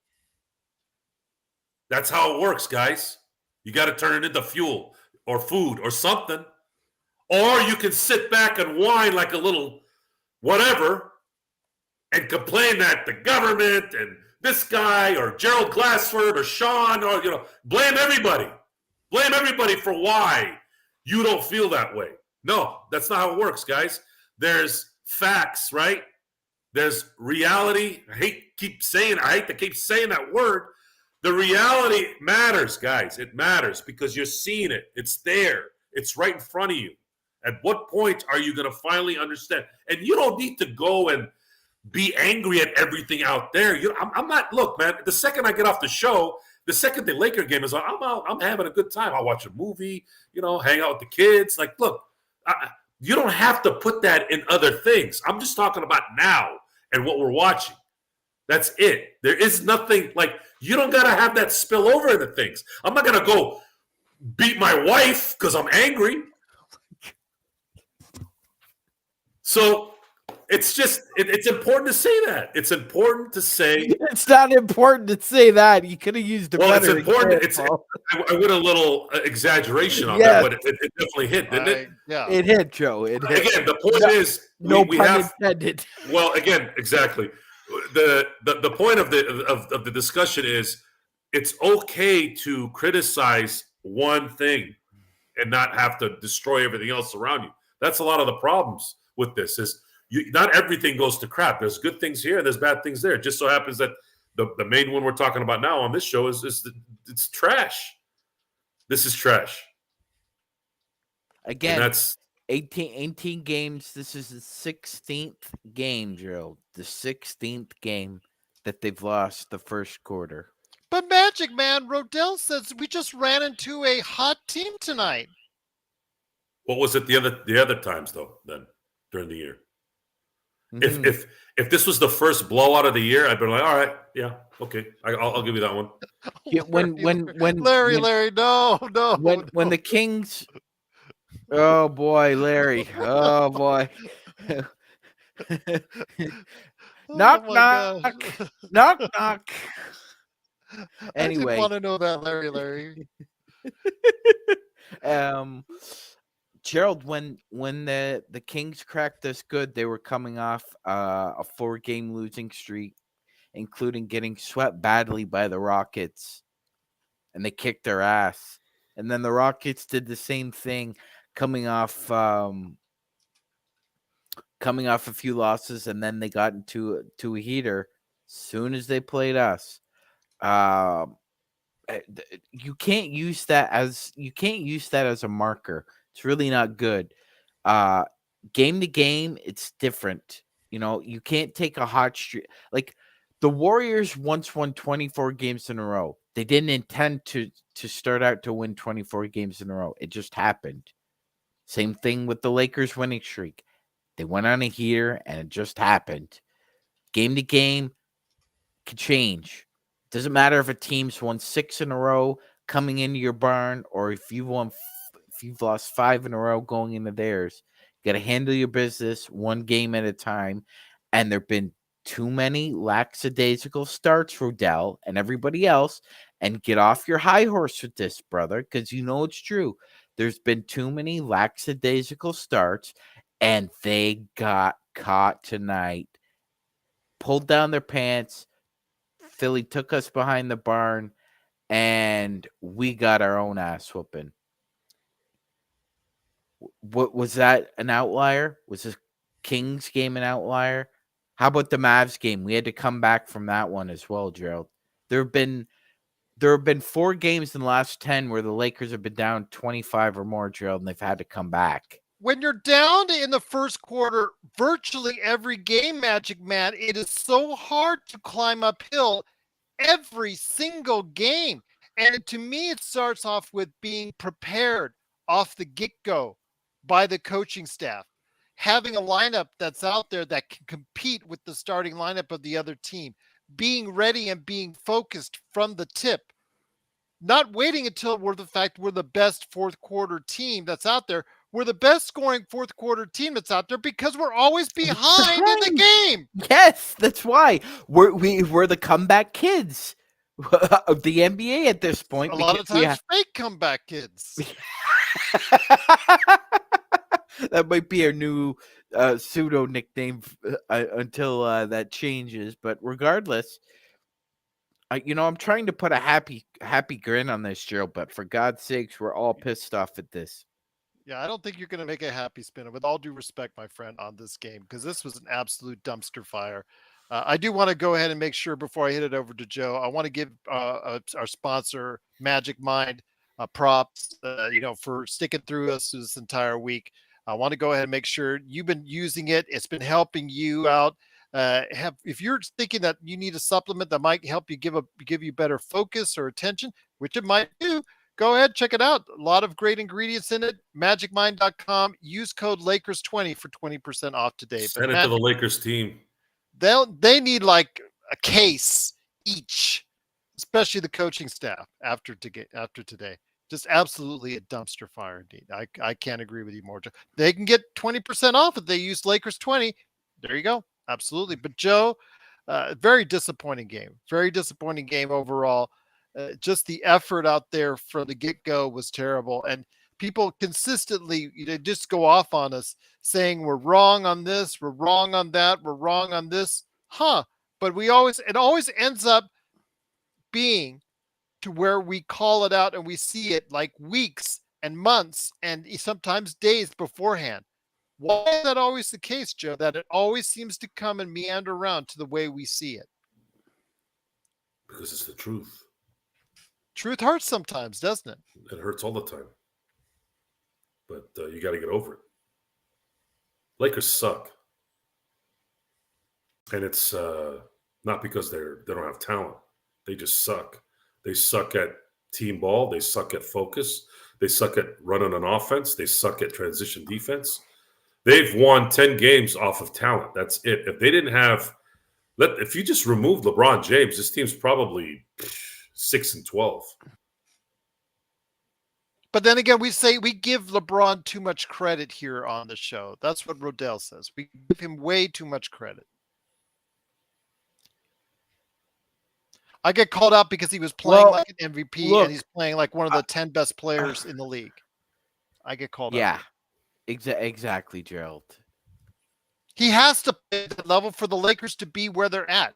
That's how it works, guys. You got to turn it into fuel or food or something. Or you can sit back and whine like a little whatever and complain that the government and this guy or Gerald Glassford or Sean or, blame everybody. Blame everybody for why you don't feel that way. No, that's not how it works, guys. There's facts, right? There's reality. I hate to keep saying that word. The reality matters, guys. It matters because you're seeing it. It's there. It's right in front of you. At what point are you going to finally understand? And you don't need to go and be angry at everything out there. I'm not. Look, man. The second I get off the show, the second the Laker game is on, I'm out. I'm having a good time. I'll watch a movie. Hang out with the kids. Like, look, you don't have to put that in other things. I'm just talking about now and what we're watching. That's it. There is nothing like you don't got to have that spill over into things. I'm not going to go beat my wife because I'm angry. So it's just, it's important to say that. It's important to say. It's not important to say that. You could have used a better it's important. example. I went a little exaggeration on that, but it definitely hit, didn't it? Yeah. It hit, Joe. It hit. Again, the point is, No we pun have. intended. Well, again, exactly. The point of the discussion is it's okay to criticize one thing and not have to destroy everything else around you. That's a lot of the problems with this is not everything goes to crap. There's good things here and there's bad things there. It just so happens that the main one we're talking about now on this show is it's trash. This is trash. Again, And that's 18 games. This is the 16th game, Gerald. The 16th game that they've lost the first quarter. But Magic Man, Rodell says we just ran into a hot team tonight. What was it the other times though? Then during the year, Mhm. if this was the first blowout of the year, I'd been like, all right, yeah, okay, I'll give you that one. Yeah, Larry, no. when the Kings, oh boy, Larry, oh boy, Oh knock my gosh. knock, knock knock. I didn't Anyway, want to know that, Larry. Gerald, when the Kings cracked this good, they were coming off a 4-game losing streak, including getting swept badly by the Rockets, and they kicked their ass. And then the Rockets did the same thing, coming off a few losses, and then they got into a heater soon as they played us. You can't use that as a marker. It's really not good. Game to game, it's different. You can't take a hot streak. Like the Warriors once won 24 games in a row. They didn't intend to start out to win 24 games in a row. It just happened. Same thing with the Lakers winning streak. They went on a heater and it just happened. Game to game could change. Doesn't matter if a team's won 6 in a row coming into your barn, or if you've lost 5 in a row going into theirs. You got to handle your business one game at a time. And there've been too many lackadaisical starts, Rodell and everybody else. And get off your high horse with this, brother, because you know it's true. There's been too many lackadaisical starts, and they got caught tonight. Pulled down their pants. Philly took us behind the barn, and we got our own ass whooping. What was that, an outlier? Was this Kings game an outlier? How about the Mavs game? We had to come back from that one as well, Gerald. There have been 4 games in the last 10 where the Lakers have been down 25 or more, Gerald, and they've had to come back. When you're down in the first quarter, virtually every game, Magic Man, it is so hard to climb uphill every single game. And to me, it starts off with being prepared off the get-go by the coaching staff. Having a lineup that's out there that can compete with the starting lineup of the other team. Being ready and being focused from the tip. Not waiting until we're the best fourth quarter team that's out there. We're the best scoring fourth quarter team that's out there because we're always behind in the game. Yes, that's why we're the comeback kids of the NBA at this point. A lot of times, fake comeback kids. That might be our new pseudo nickname until that changes. But regardless, I'm trying to put a happy grin on this, Gerald. But for God's sakes, we're all pissed off at this. Yeah, I don't think you're going to make a happy spinner. With all due respect, my friend, on this game, because this was an absolute dumpster fire. I do want to go ahead and make sure before I hit it over to Joe, I want to give our sponsor, Magic Mind, props, for sticking through us this entire week. I want to go ahead and make sure you've been using it. It's been helping you out. If you're thinking that you need a supplement that might help you give you better focus or attention, which it might do, go ahead, check it out. A lot of great ingredients in it. Magicmind.com. Use code Lakers20 for 20% off today. Send it to the Lakers team. They need like a case each, especially the coaching staff after today. Just absolutely a dumpster fire indeed. I can't agree with you more. They can get 20% off if they use Lakers 20. There you go. Absolutely. But Joe, very disappointing game. Very disappointing game overall. Just the effort out there from the get-go was terrible. And people consistently just go off on us saying we're wrong on this, we're wrong on that, we're wrong on this. But it always ends up being to where we call it out and we see it like weeks and months and sometimes days beforehand. Why is that always the case, Joe? That it always seems to come and meander around to the way we see it? Because it's the truth. Truth hurts sometimes, doesn't it? It hurts all the time. But you got to get over it. Lakers suck, and it's not because they don't have talent. They just suck. They suck at team ball. They suck at focus. They suck at running an offense. They suck at transition defense. They've won 10 games off of talent. That's it. If they didn't have, if you just remove LeBron James, this team's probably 6-12. But then again, we say we give LeBron too much credit here on the show. That's what Rodell says. We give him way too much credit. I get called out because he was playing like an MVP and he's playing like one of the 10 best players in the league. I get called out. Yeah, exactly, Gerald. He has to play at that level for the Lakers to be where they're at.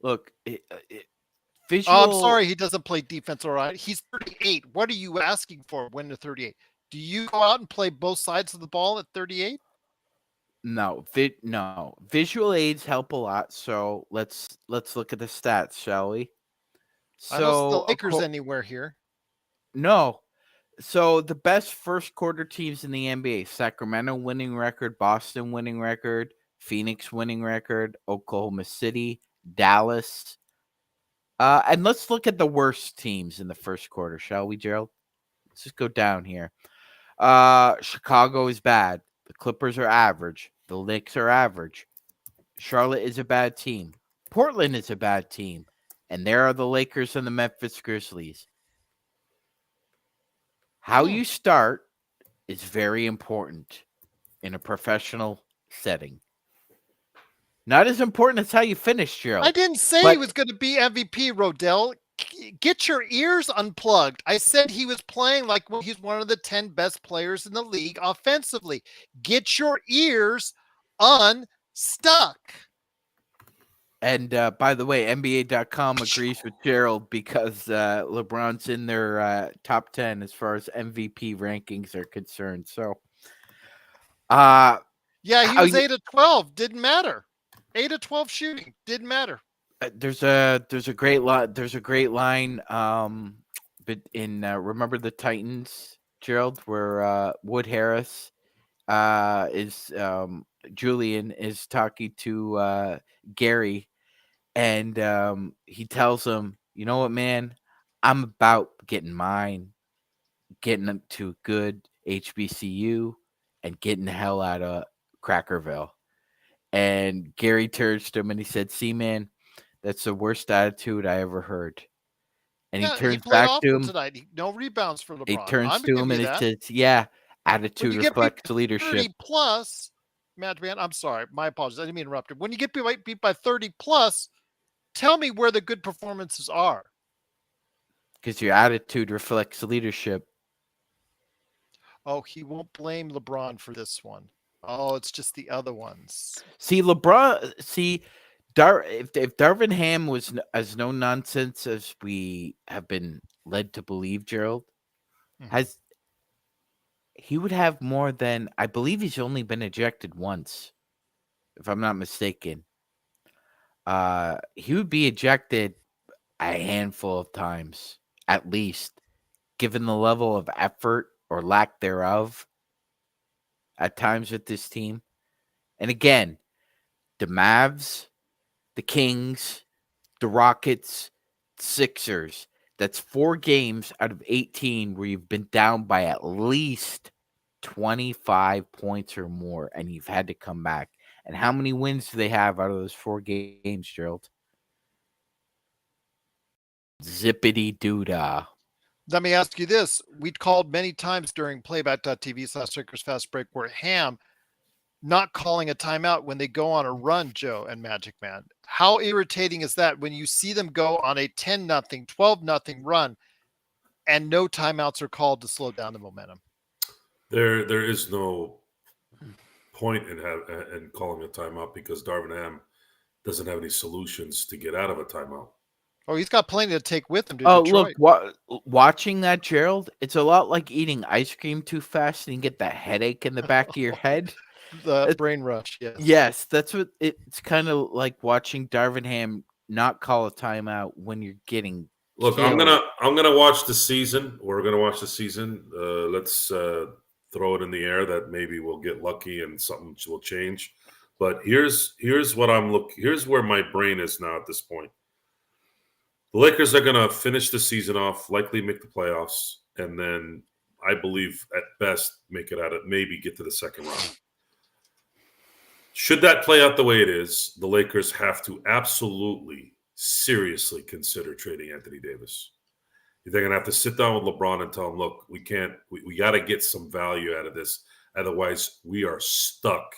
Look, I'm sorry he doesn't play defense all right. He's 38. What are you asking for when you're 38? Do you go out and play both sides of the ball at 38? No, no. Visual aids help a lot. So let's look at the stats, shall we? So I don't see the Lakers anywhere here. No. So the best first quarter teams in the NBA: Sacramento winning record, Boston winning record, Phoenix winning record, Oklahoma City, Dallas. And let's look at the worst teams in the first quarter, shall we, Gerald? Let's just go down here. Chicago is bad. The Clippers are average. The Knicks are average. Charlotte is a bad team. Portland is a bad team. And there are the Lakers and the Memphis Grizzlies. How you start is very important in a professional setting. Not as important as how you finish, Gerald. I didn't say he was going to be MVP, Rodell. Get your ears unplugged. I said he was playing like he's one of the 10 best players in the league offensively. Get your ears unstuck. And by the way, NBA.com agrees with Gerald because LeBron's in their top 10 as far as MVP rankings are concerned. So, yeah, he was 8 of 12. Didn't matter. 8 of 12 shooting didn't matter. There's a great line. There's a great line. But in Remember the Titans, Gerald, where Wood Harris is Julian is talking to Gary, and he tells him, "You know what, man? I'm about getting mine, getting to good HBCU, and getting the hell out of Crackerville." And Gary turns to him and he said, "See, man, that's the worst attitude I ever heard." And he turns back to him. Tonight. No rebounds for LeBron. He turns to him and he says, "Yeah, attitude reflects leadership." 30 plus, man, I'm sorry. My apologies. I didn't mean to interrupt. When you get beat by 30 plus, tell me where the good performances are. Because your attitude reflects leadership. Oh, he won't blame LeBron for this one. Oh, it's just the other ones. See, LeBron. See, if Darvin Ham was as no nonsense as we have been led to believe, Gerald, he would have more than, I believe he's only been ejected once, if I'm not mistaken. He would be ejected a handful of times, at least, given the level of effort or lack thereof at times with this team. And again, the Mavs, the Kings, the Rockets, Sixers. That's 4 games out of 18 where you've been down by at least 25 points or more, and you've had to come back. And how many wins do they have out of those 4 games, Gerald? Zippity doodah. Let me ask you this. We called many times during playback.tv/Lakers Fast Break where Ham not calling a timeout when they go on a run, Joe and Magic Man. How irritating is that when you see them go on a 10-0, 12-0 run and no timeouts are called to slow down the momentum? There is no point in calling a timeout because Darvin Ham doesn't have any solutions to get out of a timeout. Oh, he's got plenty to take with him to Detroit. Look, watching that, Gerald, it's a lot like eating ice cream too fast and you get that headache in the back of your head. The brain rush, yes. Yes, that's what it's kind of like watching Darvin Ham not call a timeout when you're getting. Look, I'm gonna watch the season. We're gonna watch the season. Let's throw it in the air that maybe we'll get lucky and something will change. But here's what I'm looking. Here's where my brain is now at this point. The Lakers are going to finish the season off, likely make the playoffs, and then I believe at best make it out of maybe get to the second round. Should that play out the way it is, the Lakers have to absolutely, seriously consider trading Anthony Davis. They're going to have to sit down with LeBron and tell him, look, we can't, we got to get some value out of this. Otherwise, we are stuck.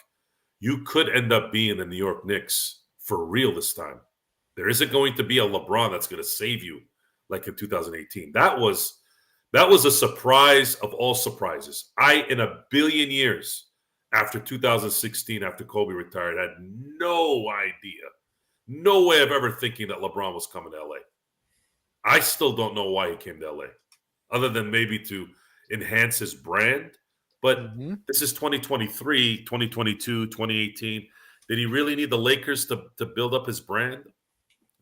You could end up being the New York Knicks for real this time. There isn't going to be a LeBron that's going to save you like in 2018. That was a surprise of all surprises. In a billion years after 2016, after Kobe retired, had no idea, no way of ever thinking that LeBron was coming to LA. I still don't know why he came to LA, other than maybe to enhance his brand. But this is 2023, 2022, 2018. Did he really need the Lakers to build up his brand?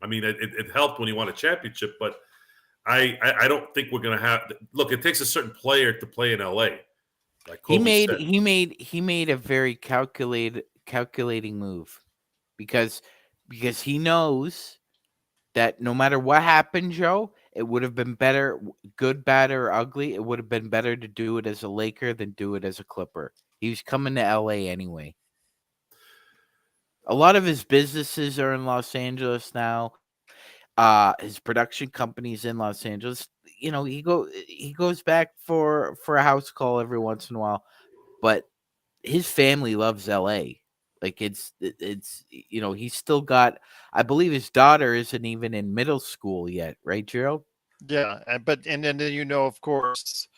I mean, it helped when he won a championship, but I don't think we're going to have. Look, it takes a certain player to play in LA. Like Kobe said. He made a very calculating move because he knows that no matter what happened, Joe, it would have been better, good, bad, or ugly. It would have been better to do it as a Laker than do it as a Clipper. He was coming to LA anyway. A lot of his businesses are in Los Angeles now. His production company's in Los Angeles. You know, he goes back for a house call every once in a while, but his family loves LA. Like it's he's still got. I believe his daughter isn't even in middle school yet, right, Gerald? Yeah, and then of course,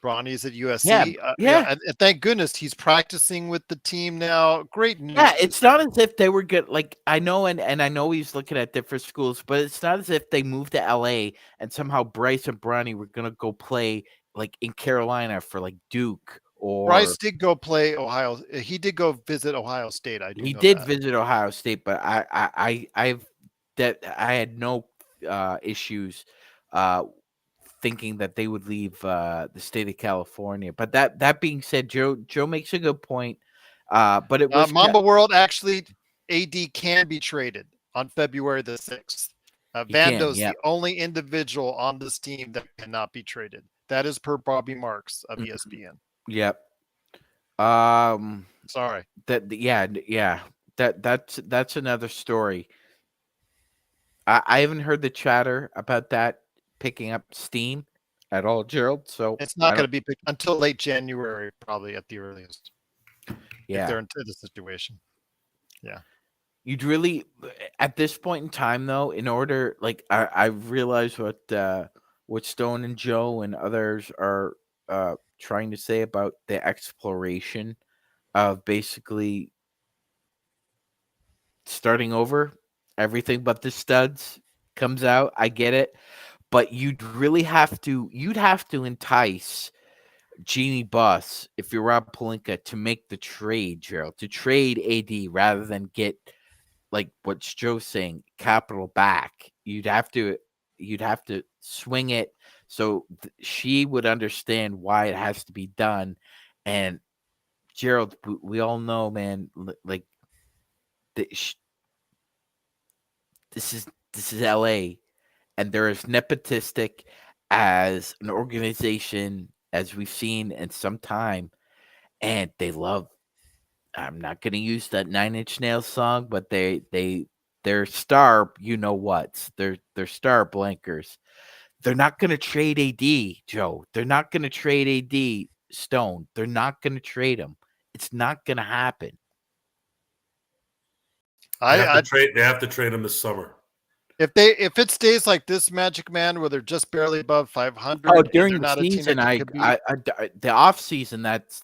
Bronny's at USC. Yeah. And thank goodness he's practicing with the team now. Great news. Yeah, it's not as if they were good. Like I know, and I know he's looking at different schools, but it's not as if they moved to LA and somehow Bryce and Bronny were gonna go play like in Carolina for like Duke or Bryce did go play Ohio. He did go visit Ohio State. He did visit Ohio State, but I had no issues thinking that they would leave the state of California. But that being said, Joe makes a good point. But it was Mamba World. Actually, AD can be traded on February the 6th. Vando's the only individual on this team that cannot be traded. That is per Bobby Marks of ESPN. Yep. Sorry. That's another story. I haven't heard the chatter about that picking up steam at all, Gerald. So it's not going to be picked until late January, probably at the earliest. Yeah, if they're into the situation. Yeah, you'd really at this point in time, though. In order, like I realize what Stone and Joe and others are trying to say about the exploration of basically starting over. Everything but the studs comes out. I get it. But you'd have to entice Jeannie Buss, if you're Rob Pelinka, to make the trade, Gerald, to trade AD rather than get, like what Joe's saying, capital back. You'd have to swing it so she would understand why it has to be done. And Gerald, we all know, man, like this is LA, and they're as nepotistic as an organization as we've seen in some time, and they love. I'm not going to use that Nine Inch Nails song, but their star, they're star blankers. They're not going to trade AD, Joe. They're not going to trade AD, Stone. They're not going to trade him. It's not going to happen. They have to trade him this summer. If it stays like this, Magic Man, where they're just barely above 500. Oh, during the season, the off season, that's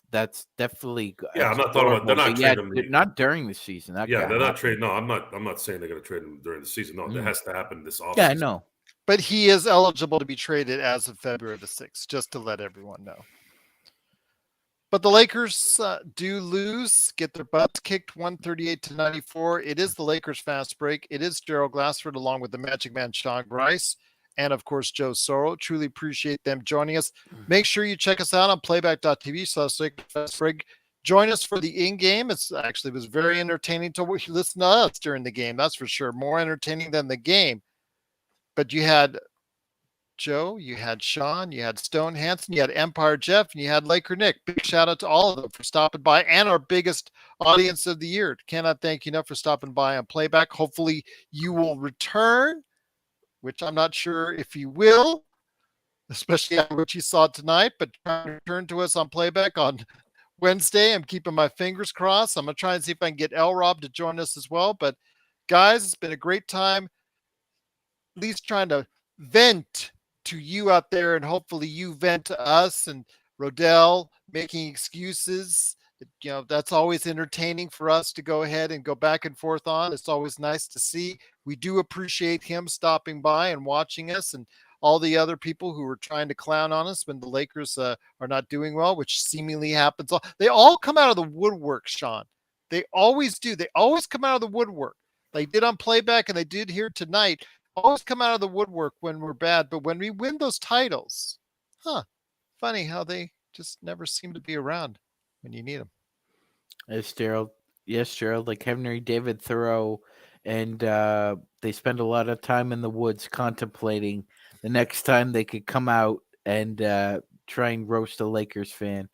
definitely. Yeah, I'm not talking about. They're not trading him. Not during the season. They're not trading. No, I'm not saying they're going to trade him during the season. No, that has to happen this off. Yeah, I know. But he is eligible to be traded as of February the 6th, just to let everyone know. But the Lakers do lose, get their butts kicked 138-94. It is the Lakers fast break. It is Gerald Glassford along with the Magic Man, Sean Grice. and of course Joe Sorrow. Truly appreciate them joining us. Make sure you check us out on playback.tv/Greg. Join us for the in-game. It was very entertaining to listen to us during the game. That's for sure. More entertaining than the game. But you had Joe, you had Sean, you had Stone Hansen, you had Empire Jeff, and you had Laker Nick. Big shout out to all of them for stopping by, and our biggest audience of the year. Cannot thank you enough for stopping by on Playback. Hopefully you will return, which I'm not sure if you will, especially after what you saw tonight, but try to return to us on Playback on Wednesday. I'm keeping my fingers crossed. I'm going to try and see if I can get L Rob to join us as well. But guys, it's been a great time. At least trying to vent to you out there, and hopefully you vent to us. And Rodell making excuses, that's always entertaining for us to go ahead and go back and forth on. It's always nice to see. We do appreciate him stopping by and watching us, and all the other people who were trying to clown on us when the Lakers are not doing well, which seemingly happens. They all come out of the woodwork, Sean. They always do. They always come out of the woodwork. They did on Playback, and they did here tonight. Always come out of the woodwork when we're bad, but when we win those titles, funny how they just never seem to be around when you need them. Yes, Gerald. Like Henry David Thoreau, and they spend a lot of time in the woods contemplating the next time they could come out and try and roast a Lakers fan.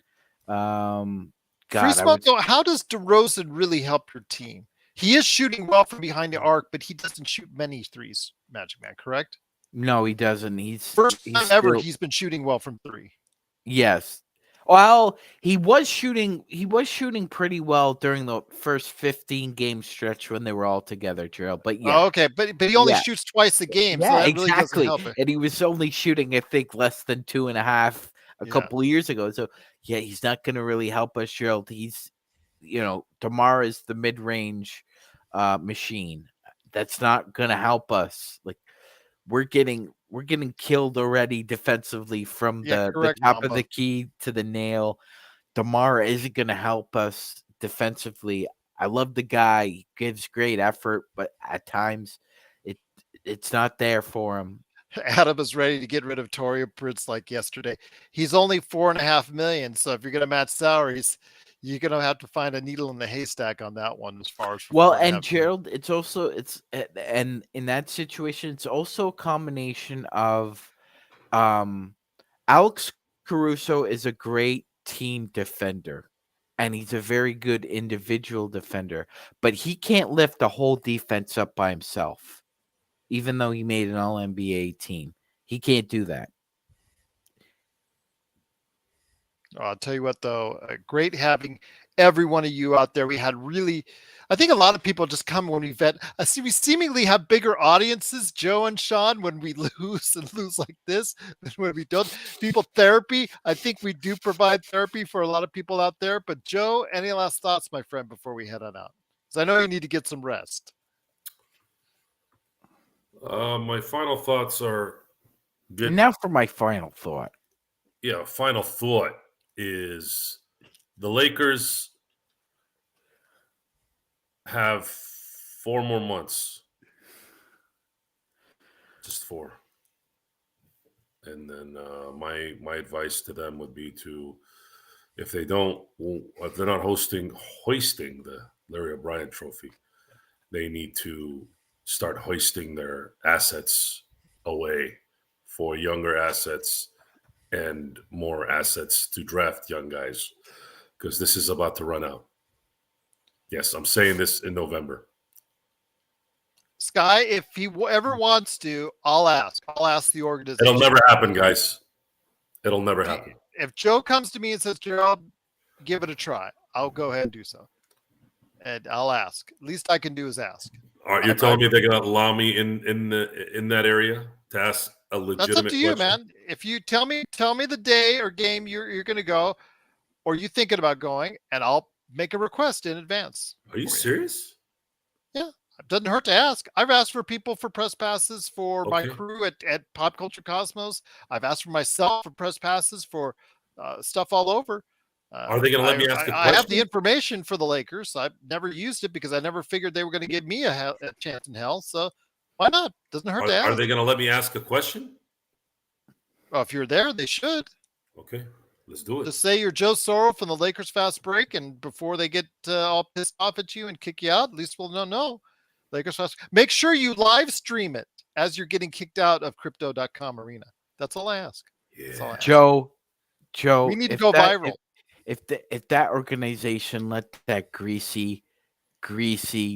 Free smoke, though, how does DeRozan really help your team? He is shooting well from behind the arc, but he doesn't shoot many threes, Magic Man, correct? No, he doesn't. First time ever he's been shooting well from three. Yes. Well, he was shooting pretty well during the first 15 game stretch when they were all together, Gerald. But yeah. Oh, okay, but he only shoots twice a game, so that really doesn't help it. And he was only shooting, I think, less than 2.5 a couple of years ago. So yeah, he's not gonna really help us, Gerald. He's DeMar is the mid-range machine. That's not gonna help us. Like we're getting killed already defensively from the top of the key to the nail. DeMar isn't gonna help us defensively. I love the guy. He gives great effort, but at times it's not there for him. Adam is ready to get rid of Torian Prince like yesterday. He's only $4.5 million, so if you're gonna match salaries, you're gonna have to find a needle in the haystack on that one. As far as and Gerald, and in that situation, it's also a combination of, Alex Caruso is a great team defender, and he's a very good individual defender, but he can't lift the whole defense up by himself, even though he made an All-NBA team. He can't do that. I'll tell you what, though, great having every one of you out there. We had I think a lot of people just come when we vet. We seemingly have bigger audiences, Joe and Sean, when we lose like this than when we don't. People therapy. I think we do provide therapy for a lot of people out there. But Joe, any last thoughts, my friend, before we head on out? Because I know you need to get some rest. My final thoughts are good. Now for my final thought. Yeah, final thought is the Lakers have 4 more months. Just 4. And then my advice to them would be to, if they're not hoisting the Larry O'Brien trophy, they need to start hoisting their assets away for younger assets and more assets to draft young guys, because this is about to run out. Yes, I'm saying this in November. Sky, if he ever wants to, I'll ask the organization. It'll never happen, guys. It'll never happen. If Joe comes to me and says, Gerald, give it a try, I'll go ahead and do so. And I'll ask. Least I can do is ask. You're telling me they're going to allow me in that area to ask a legitimate question? That's up to you, man. If you tell me the day or game you're going to go, or you thinking about going, and I'll make a request in advance. Are you serious? Yeah, it doesn't hurt to ask. I've asked for people for press passes for my crew at Pop Culture Cosmos. I've asked for myself for press passes for stuff all over. Are they going to let me ask a question? I have the information for the Lakers. I've never used it because I never figured they were going to give me a chance in hell. So Why not? Doesn't hurt to Are ask. they going to let me ask a question? Well, if you're there, they should. Okay, let's do it. Just say you're Joe Sorrow from the Lakers Fast Break, and before they get all pissed off at you and kick you out, at least we'll know. No, Lakers Fast. Make sure you live stream it as you're getting kicked out of Crypto.com Arena. That's all I ask. That's all I Yeah. ask. Joe, We need to go viral. If that organization let that greasy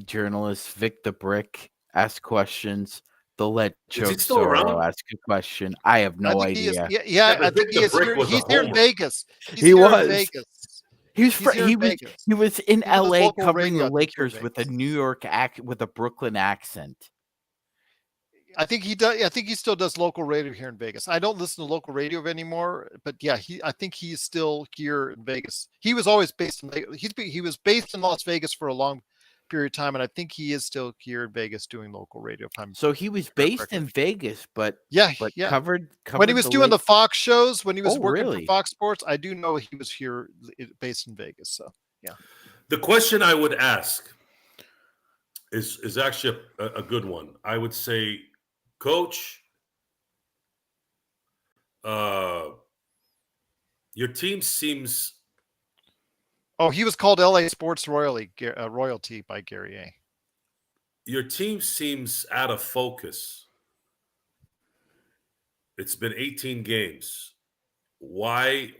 journalist Vic the Brick ask questions, they'll let Is he Joe still Sorrow around? ask a question. I have I no think he is. idea. Yeah, but I think Vic he the is Brick here. was a He's here in homer. Vegas. He's He here was. in Vegas. He was He's here in Vegas. he was in He does LA local covering radio, the I think, here in Lakers with a Vegas. New York with a Brooklyn accent. I think he does. I think he still does local radio here in Vegas. I don't listen to local radio anymore, but yeah, I think he's still here in Vegas. He was always based in. He was based in Las Vegas for a long period of time, and I think he is still here in Vegas doing local radio. If I'm So he was based in Vegas, but yeah. covered When he was doing the Fox shows, when he was Oh, working really? for Fox Sports, I do know he was here, based in Vegas. So yeah. The question I would ask is actually a good one. I would say, Coach, your team seems Oh, he was called LA Sports Royalty by Gary A. your team seems out of focus. It's been 18 games. Why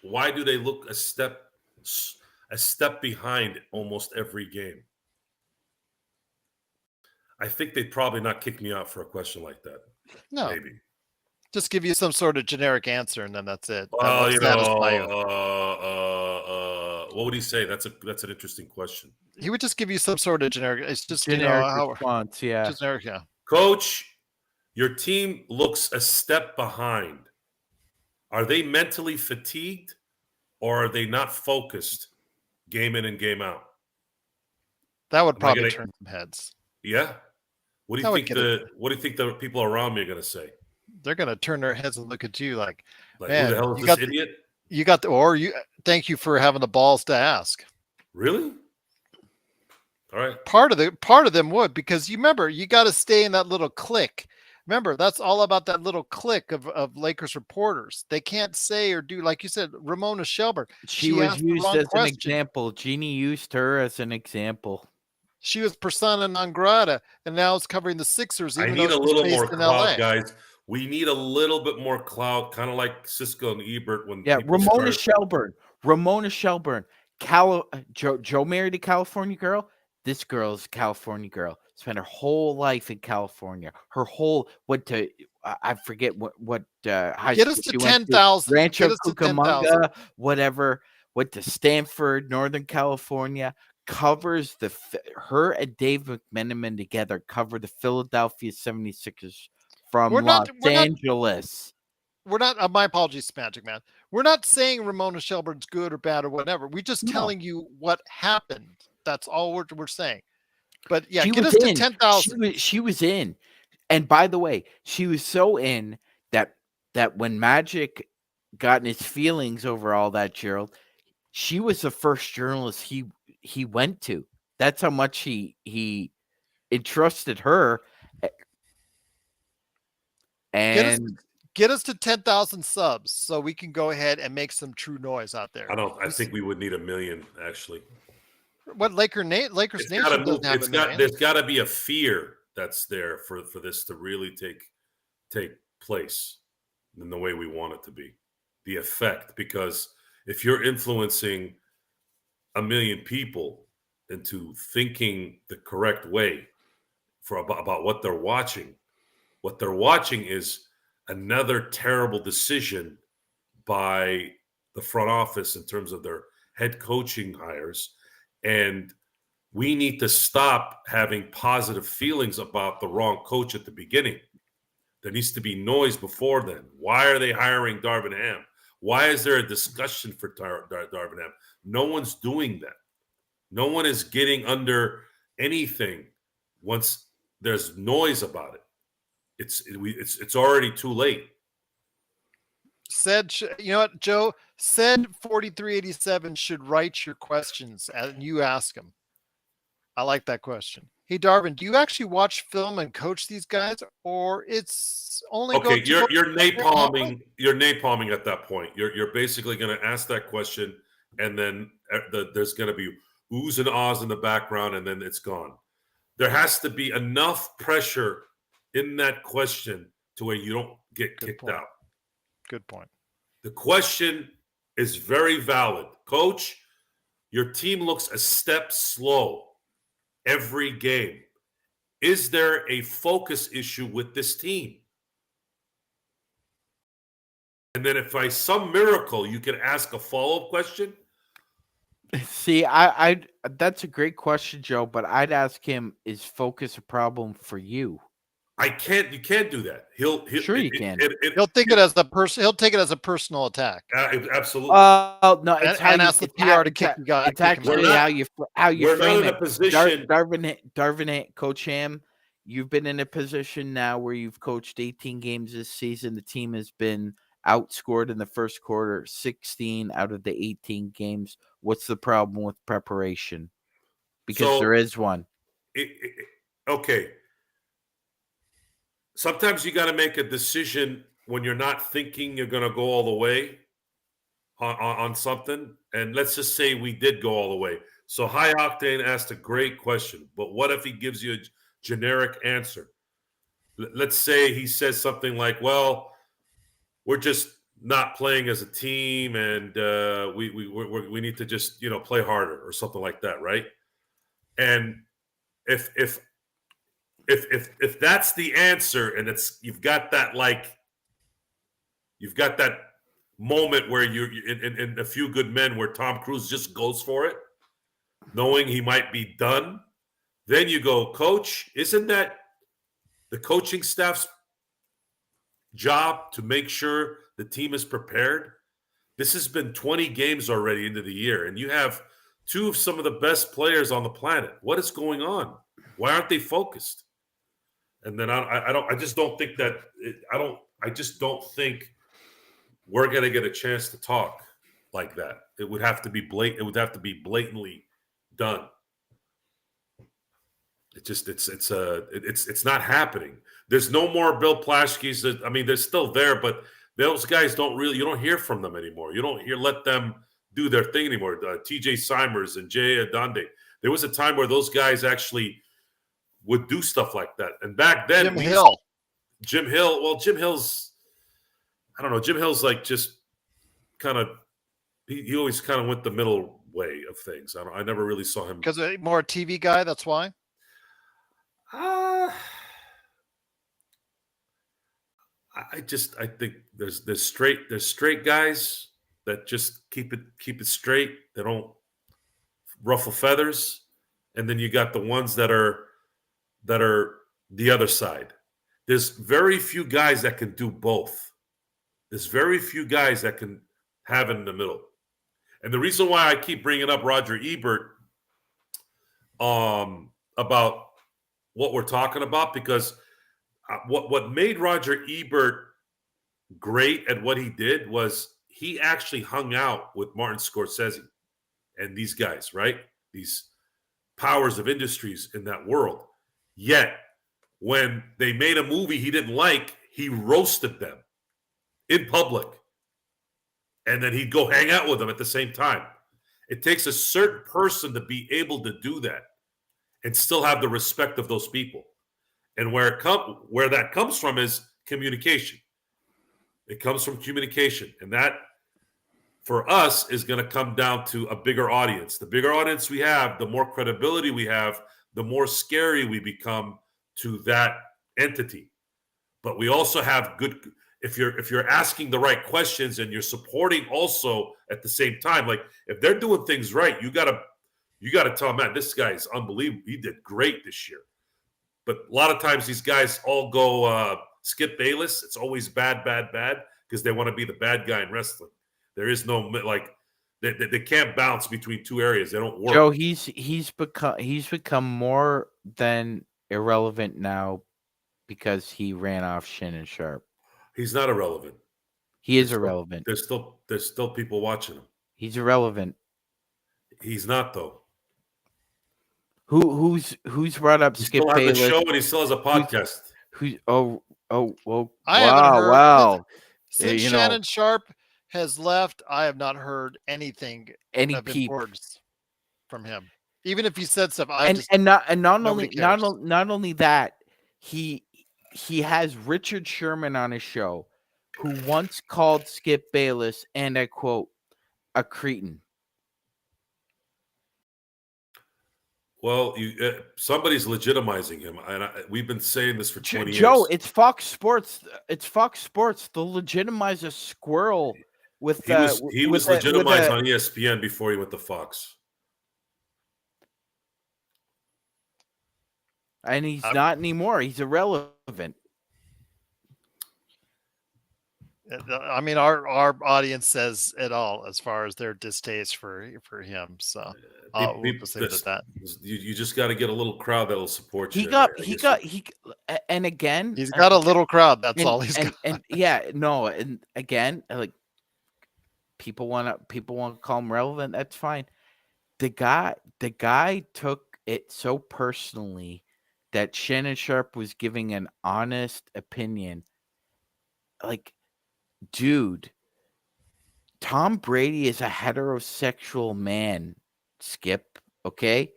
do they look a step behind almost every game? I think they'd probably not kick me out for a question like that. No, Maybe. just give you some sort of generic answer, and then that's it. Well, That'll satisfy you. What would he say? That's an interesting question. He would just give you some sort of generic. It's just generic how response. Yeah. generic. Yeah. Coach, your team looks a step behind. Are they mentally fatigued, or are they not focused game in and game out? That would probably turn some heads. Yeah. What do you think the people around me are going to say? They're going to turn their heads and look at you like, man, who the hell is this idiot? Thank you for having the balls to ask. Really? All right. Part of them would, because you remember, you got to stay in that little clique. Remember, that's all about that little clique of Lakers reporters. They can't say or do, like you said, Ramona Shelburne. She was used as an example. Jeannie used her as an example. She was persona non grata, and now it's covering the Sixers. I need a little more clout, guys. We need a little bit more clout, kind of like Cisco and Ebert when Ramona Shelburne. Joe married a California girl. This girl's a California girl. Spent her whole life in California. Her whole I forget what high school she went to. Get us to 10,000. Rancho Cucamonga, whatever. Went to Stanford, Northern California. Covers her and Dave McMenamin together cover the Philadelphia 76ers from Los Angeles. We're not, my apologies, Magic Man. We're not saying Ramona Shelburne's good or bad or whatever. We're just telling you what happened. That's all we're saying. But yeah, get us to 10,000. She was in. And by the way, she was so in that when Magic got in his feelings over all that, Gerald, she was the first journalist he went to. That's how much he entrusted her. And get us to 10,000 subs so we can go ahead and make some true noise out there. I think we would need 1 million, actually. What Lakers Nation doesn't have 1 million. There's got to be a fear that's there for this to really take place in the way we want it to be. The effect, because if you're influencing 1 million people into thinking the correct way about what they're watching is another terrible decision by the front office in terms of their head coaching hires. And we need to stop having positive feelings about the wrong coach at the beginning. There needs to be noise before then. Why are they hiring Darvin Ham? Why is there a discussion for Darvin Ham? No one's doing that. No one is getting under anything once there's noise about it. It's already too late. You know what, Joe? Said 4387 should write your questions and you ask them. I like that question. Hey, Darvin, do you actually watch film and coach these guys, or it's only Okay, go to you're napalming. You're napalming at that point. You're basically going to ask that question, and then there's going to be oohs and ahs in the background, and then it's gone. There has to be enough pressure in that question to where you don't get Good kicked point. out. Good point. The question is very valid. Coach, your team looks a step slow every game. Is there a focus issue with this team? And then if by some miracle you can ask a follow-up question. See, I that's a great question, Joe, but I'd ask him, is focus a problem for you? You can't do that. He'll Sure you can. He'll take it as the person. He'll take it as a personal attack, absolutely. Oh no, it's how and you ask the PR to kick you guys. it's actually how you we're not frame in a it. position. Darvin, Coach Ham, you've been in a position now where you've coached 18 games this season. The team has been outscored in the first quarter, 16 out of the 18 games. What's the problem with preparation? Because So, there is one. Okay. Sometimes you got to make a decision when you're not thinking you're going to go all the way on something. And let's just say we did go all the way. So High Octane asked a great question, but what if he gives you a generic answer? Let's say he says something like, well, we're just not playing as a team, and we need to just play harder or something like that, right? And if that's the answer, and you've got that moment where you're in A Few Good Men where Tom Cruise just goes for it, knowing he might be done, then you go, Coach, isn't that the coaching staff's job to make sure the team is prepared? This has been 20 games already into the year, and you have two of some of the best players on the planet. What is going on? Why aren't they focused? And then I just don't think that I just don't think we're going to get a chance to talk like that. It would have to be blatant. It would have to be blatantly done. It's not happening. There's no more Bill Plaschke's. I mean, they're still there, but those guys you don't hear from them anymore. You don't let them do their thing anymore. TJ Simers and Jay Adonde. There was a time where those guys actually would do stuff like that. And back then, Jim Hill. Well, Jim Hill's, I don't know. Jim Hill's like just kind of, he always kind of went the middle way of things. I never really saw him. Because more a TV guy, that's why? I think there's straight guys that just keep it straight. They don't ruffle feathers. And then you got the ones that are the other side. There's very few guys that can do both. There's very few guys that can have it in the middle. And the reason why I keep bringing up Roger Ebert about what we're talking about, because what made Roger Ebert great at what he did was he actually hung out with Martin Scorsese and these guys, right? These powers of industries in that world. Yet, when they made a movie he didn't like, he roasted them in public. And then he'd go hang out with them at the same time. It takes a certain person to be able to do that and still have the respect of those people. And where that comes from is communication. It comes from communication. And that, for us, is going to come down to a bigger audience. The bigger audience we have, the more credibility we have, the more scary we become to that entity. But we also have good, if you're asking the right questions and you're supporting also at the same time, like if they're doing things right, you gotta tell them, man, this guy is unbelievable. He did great this year. But a lot of times these guys all go Skip Bayless. It's always bad because they want to be the bad guy in wrestling. There is no they can't bounce between two areas. They don't work. Joe, he's become more than irrelevant now because he ran off Shannon Sharp. He's not irrelevant. He is irrelevant. There's still people watching him. He's irrelevant. He's not, though. Who's brought up He Skip still has a Bayless? show and he still has a podcast. Who's oh well I haven't heard since you Shannon know, Sharp has left. I have not heard anything any of peep. importance from him. Even if he said stuff, Not nobody only cares. not only that, he has Richard Sherman on his show, who once called Skip Bayless, and I quote, a cretin. Well, somebody's legitimizing him, and we've been saying this for 20 Joe, years. it's Fox Sports. It's Fox Sports. They'll legitimize a squirrel with He was legitimized on ESPN before he went to Fox. And he's not anymore. He's irrelevant. I mean, our audience says it all as far as their distaste for him. So we'll just leave it at that. You just got to get a little crowd that'll support you. And again, he's got a little crowd. That's all he's got. And again, like people want to call him relevant. That's fine. The guy took it so personally that Shannon Sharp was giving an honest opinion. Like, dude, Tom Brady is a heterosexual man, Skip, okay?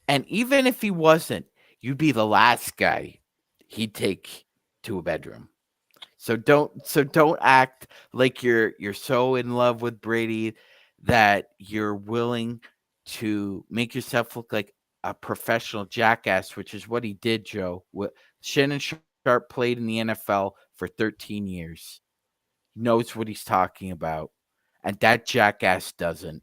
And even if he wasn't, you'd be the last guy he'd take to a bedroom. So don't act like you're so in love with Brady that you're willing to make yourself look like a professional jackass, which is what he did, Joe. Shannon Sharp played in the NFL for 13 years. He knows what he's talking about, and that jackass doesn't.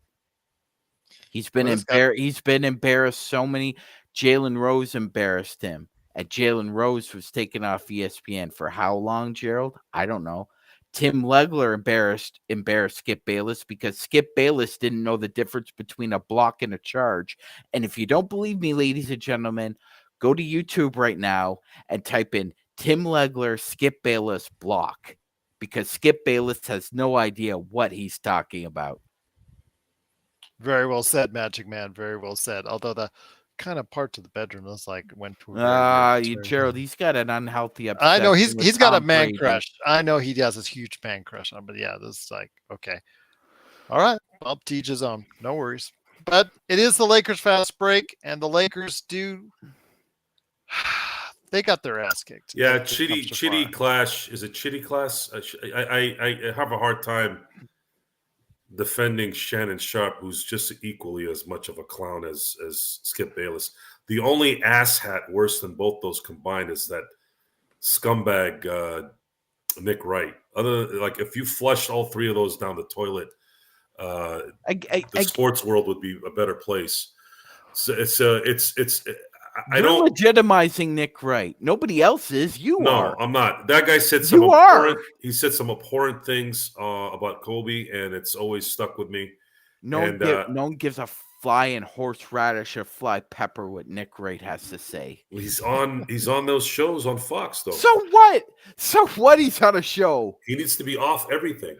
He's been embarrassed so many. Jalen Rose embarrassed him, and Jalen Rose was taken off ESPN for how long, Gerald? I don't know. Tim Legler embarrassed Skip Bayless because Skip Bayless didn't know the difference between a block and a charge. And if you don't believe me, ladies and gentlemen, go to YouTube right now and type in Tim Legler, Skip Bayless block, because Skip Bayless has no idea what he's talking about. Very well said, Magic Man. Very well said. Although the kind of part to the bedroom was like went to Gerald, he's got an unhealthy obsession. I know he's got a man Brady. crush. I know he has this huge man crush on, but yeah, this is like okay. All right. I'll teach his own. No worries. But it is the Lakers fast break, and the Lakers they got their ass kicked. Yeah, Chitty Clash. Is it Chitty Clash? I have a hard time defending Shannon Sharp, who's just equally as much of a clown as Skip Bayless. The only asshat worse than both those combined is that scumbag Nick Wright. Like if you flushed all three of those down the toilet, the sports world would be a better place. So You're legitimizing Nick Wright. Nobody else is. You are. No, I'm not. That guy said he said some abhorrent things about Kobe, and it's always stuck with me. No one gives a flying horseradish or fly pepper what Nick Wright has to say. He's on those shows on Fox, though. So what? He's on a show. He needs to be off everything.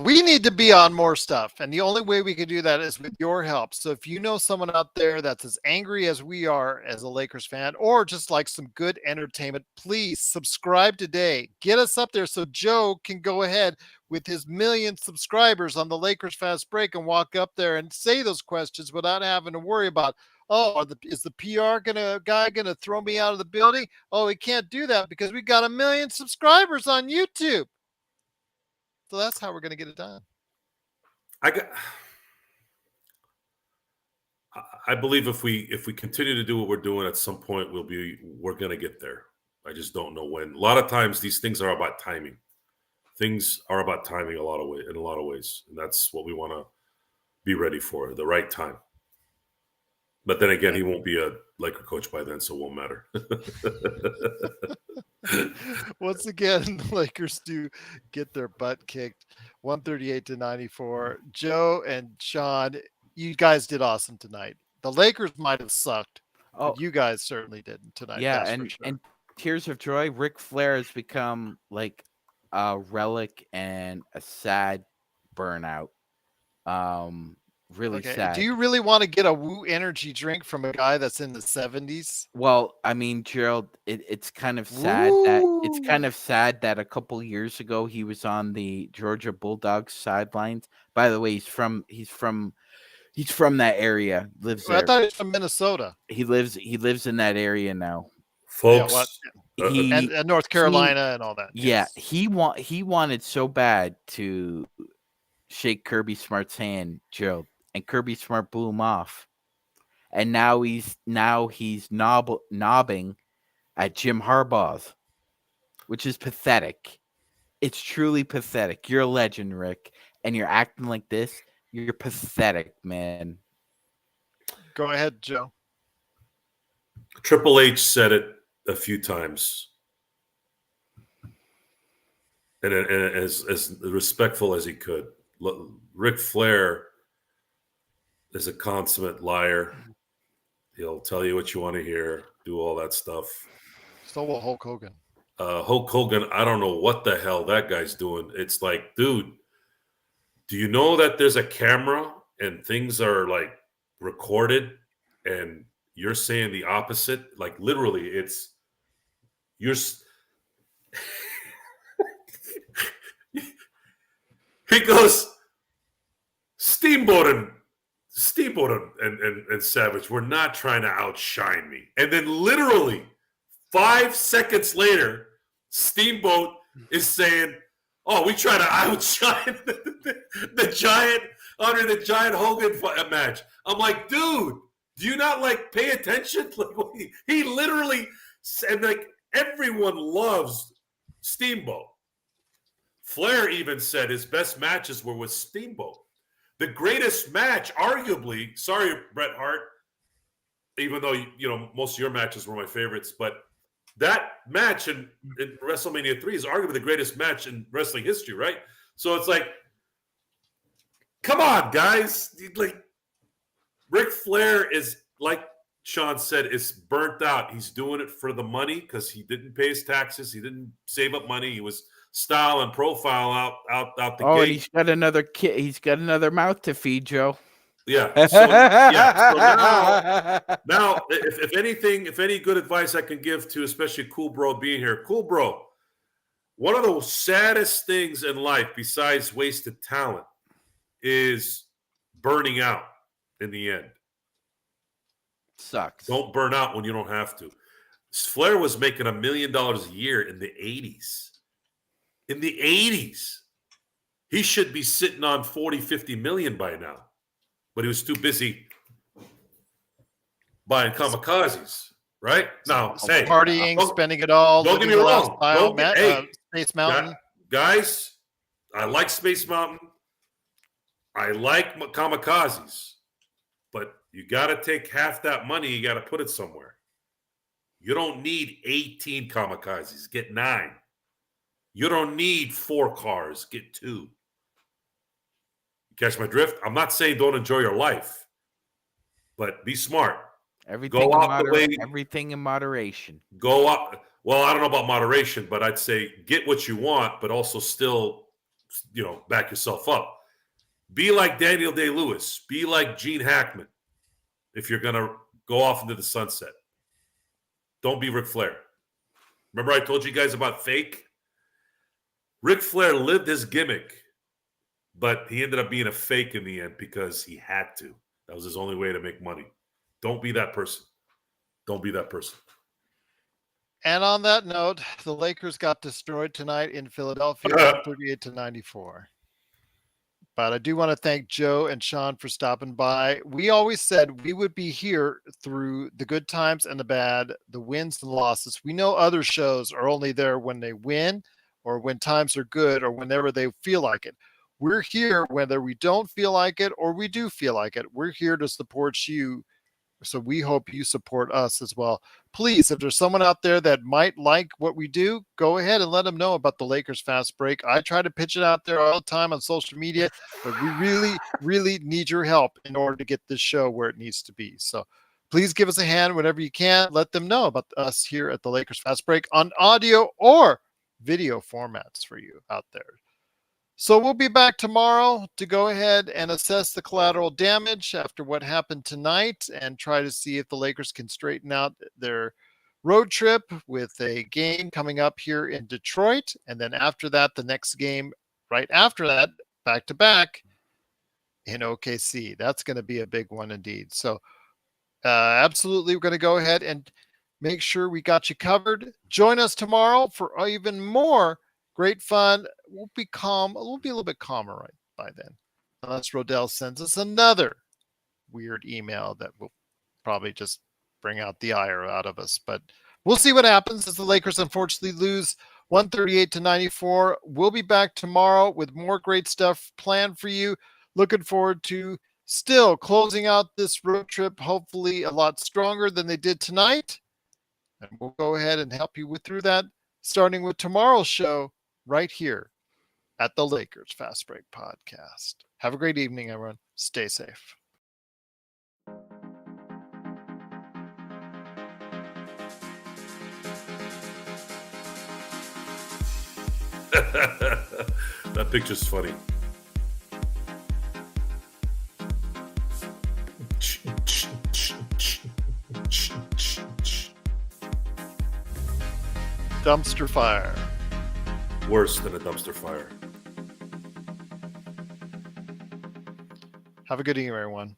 We need to be on more stuff, and the only way we can do that is with your help. So if you know someone out there that's as angry as we are as a Lakers fan, or just like some good entertainment, please subscribe today. Get us up there so Joe can go ahead with his 1 million subscribers on the Lakers fast break and walk up there and say those questions without having to worry about, is the PR guy gonna throw me out of the building? Oh, he can't do that because we got 1 million subscribers on YouTube. So that's how we're going to get it done. I believe if we continue to do what we're doing, at some point we're going to get there. I just don't know when. A lot of times these things are about timing. Things are about timing in a lot of ways, and that's what we want to be ready for, the right time. But then again, he won't be a Laker coach by then, so it won't matter. Once again, the Lakers do get their butt kicked 138-94. Joe and Sean, you guys did awesome tonight. The Lakers might have sucked, but you guys certainly didn't tonight. Yeah, and tears of joy, Ric Flair has become like a relic and a sad burnout Really Okay. sad. Do you really want to get a Woo energy drink from a guy that's in the 70s? Well, I mean, Gerald, it's kind of sad Woo! that a couple years ago he was on the Georgia Bulldogs sidelines. By the way, he's from that area, lives Well, I there. thought he was from Minnesota. He lives in that area now. Yeah, what? Folks, And North Carolina and all that. Yeah, Yes. he wanted so bad to shake Kirby Smart's hand, Gerald, and Kirby Smart blew him off. And now he's knobbing at Jim Harbaugh's, which is pathetic. It's truly pathetic. You're a legend, Rick, and you're acting like this. You're pathetic, man. Go ahead, Joe. Triple H said it a few times, and as respectful as he could. Ric Flair is a consummate liar. He'll tell you what you want to hear, do all that stuff. So will Hulk Hogan. Hulk Hogan, I don't know what the hell that guy's doing. It's like, dude, do you know that there's a camera and things are like recorded and you're saying the opposite? Like literally, it's you're. He goes, Steamboat and Savage were not trying to outshine me. And then literally 5 seconds later, Steamboat is saying, oh, we try to outshine the Giant under the Giant Hogan match. I'm like, dude, do you not like pay attention? Like he literally said, like everyone loves Steamboat. Flair even said his best matches were with Steamboat. The greatest match, arguably, sorry, Bret Hart, even though you know most of your matches were my favorites, but that match in WrestleMania 3 is arguably the greatest match in wrestling history, right? So it's like, come on, guys. Like, Ric Flair is, like Sean said, is burnt out. He's doing it for the money because he didn't pay his taxes. He didn't save up money. He was style and profile out the gate. Oh, and he's got another kid. He's got another mouth to feed, Joe. Yeah. So now, if anything, if any good advice I can give to, especially Cool Bro being here, Cool Bro, one of the saddest things in life besides wasted talent is burning out in the end. Sucks. Don't burn out when you don't have to. Flair was making $1 million a year in the 80s. In the 80s. He should be sitting on 40, 50 million by now. But he was too busy buying kamikazes, right? Now, hey, partying, spending it all. Don't get me wrong. Space Mountain. Guys, I like Space Mountain. I like kamikazes. But you got to take half that money. You got to put it somewhere. You don't need 18 kamikazes. Get 9. You don't need 4 cars. Get 2. You catch my drift? I'm not saying don't enjoy your life, but be smart. Everything in moderation. Go up. Well, I don't know about moderation, but I'd say get what you want, but also still, back yourself up. Be like Daniel Day-Lewis. Be like Gene Hackman if you're going to go off into the sunset. Don't be Ric Flair. Remember I told you guys about fake? Ric Flair lived his gimmick, but he ended up being a fake in the end because he had to. That was his only way to make money. Don't be that person. Don't be that person. And on that note, the Lakers got destroyed tonight in Philadelphia, 38-94. But I do want to thank Joe and Sean for stopping by. We always said we would be here through the good times and the bad, the wins and losses. We know other shows are only there when they win or when times are good or whenever they feel like it. We're here whether we don't feel like it or we do feel like it. We're here to support you. So we hope you support us as well. Please, if there's someone out there that might like what we do, go ahead and let them know about the Lakers Fast Break. I try to pitch it out there all the time on social media, but we really, really need your help in order to get this show where it needs to be. So please give us a hand whenever you can. Let them know about us here at the Lakers Fast Break on audio or video formats for you out there. So we'll be back tomorrow to go ahead and assess the collateral damage after what happened tonight and try to see if the Lakers can straighten out their road trip with a game coming up here in Detroit. And then after that, the next game right after that, back to back in OKC. That's going to be a big one indeed. So absolutely, we're going to go ahead and make sure we got you covered. Join us tomorrow for even more great fun. We'll be calm. We'll be a little bit calmer right by then, unless Rodell sends us another weird email that will probably just bring out the ire out of us. But we'll see what happens as the Lakers unfortunately lose 138-94. We'll be back tomorrow with more great stuff planned for you. Looking forward to still closing out this road trip, hopefully a lot stronger than they did tonight. And we'll go ahead and help you through that, starting with tomorrow's show right here at the Lakers Fast Break Podcast. Have a great evening, everyone. Stay safe. That picture's funny. Dumpster fire. Worse than a dumpster fire. Have a good evening, everyone.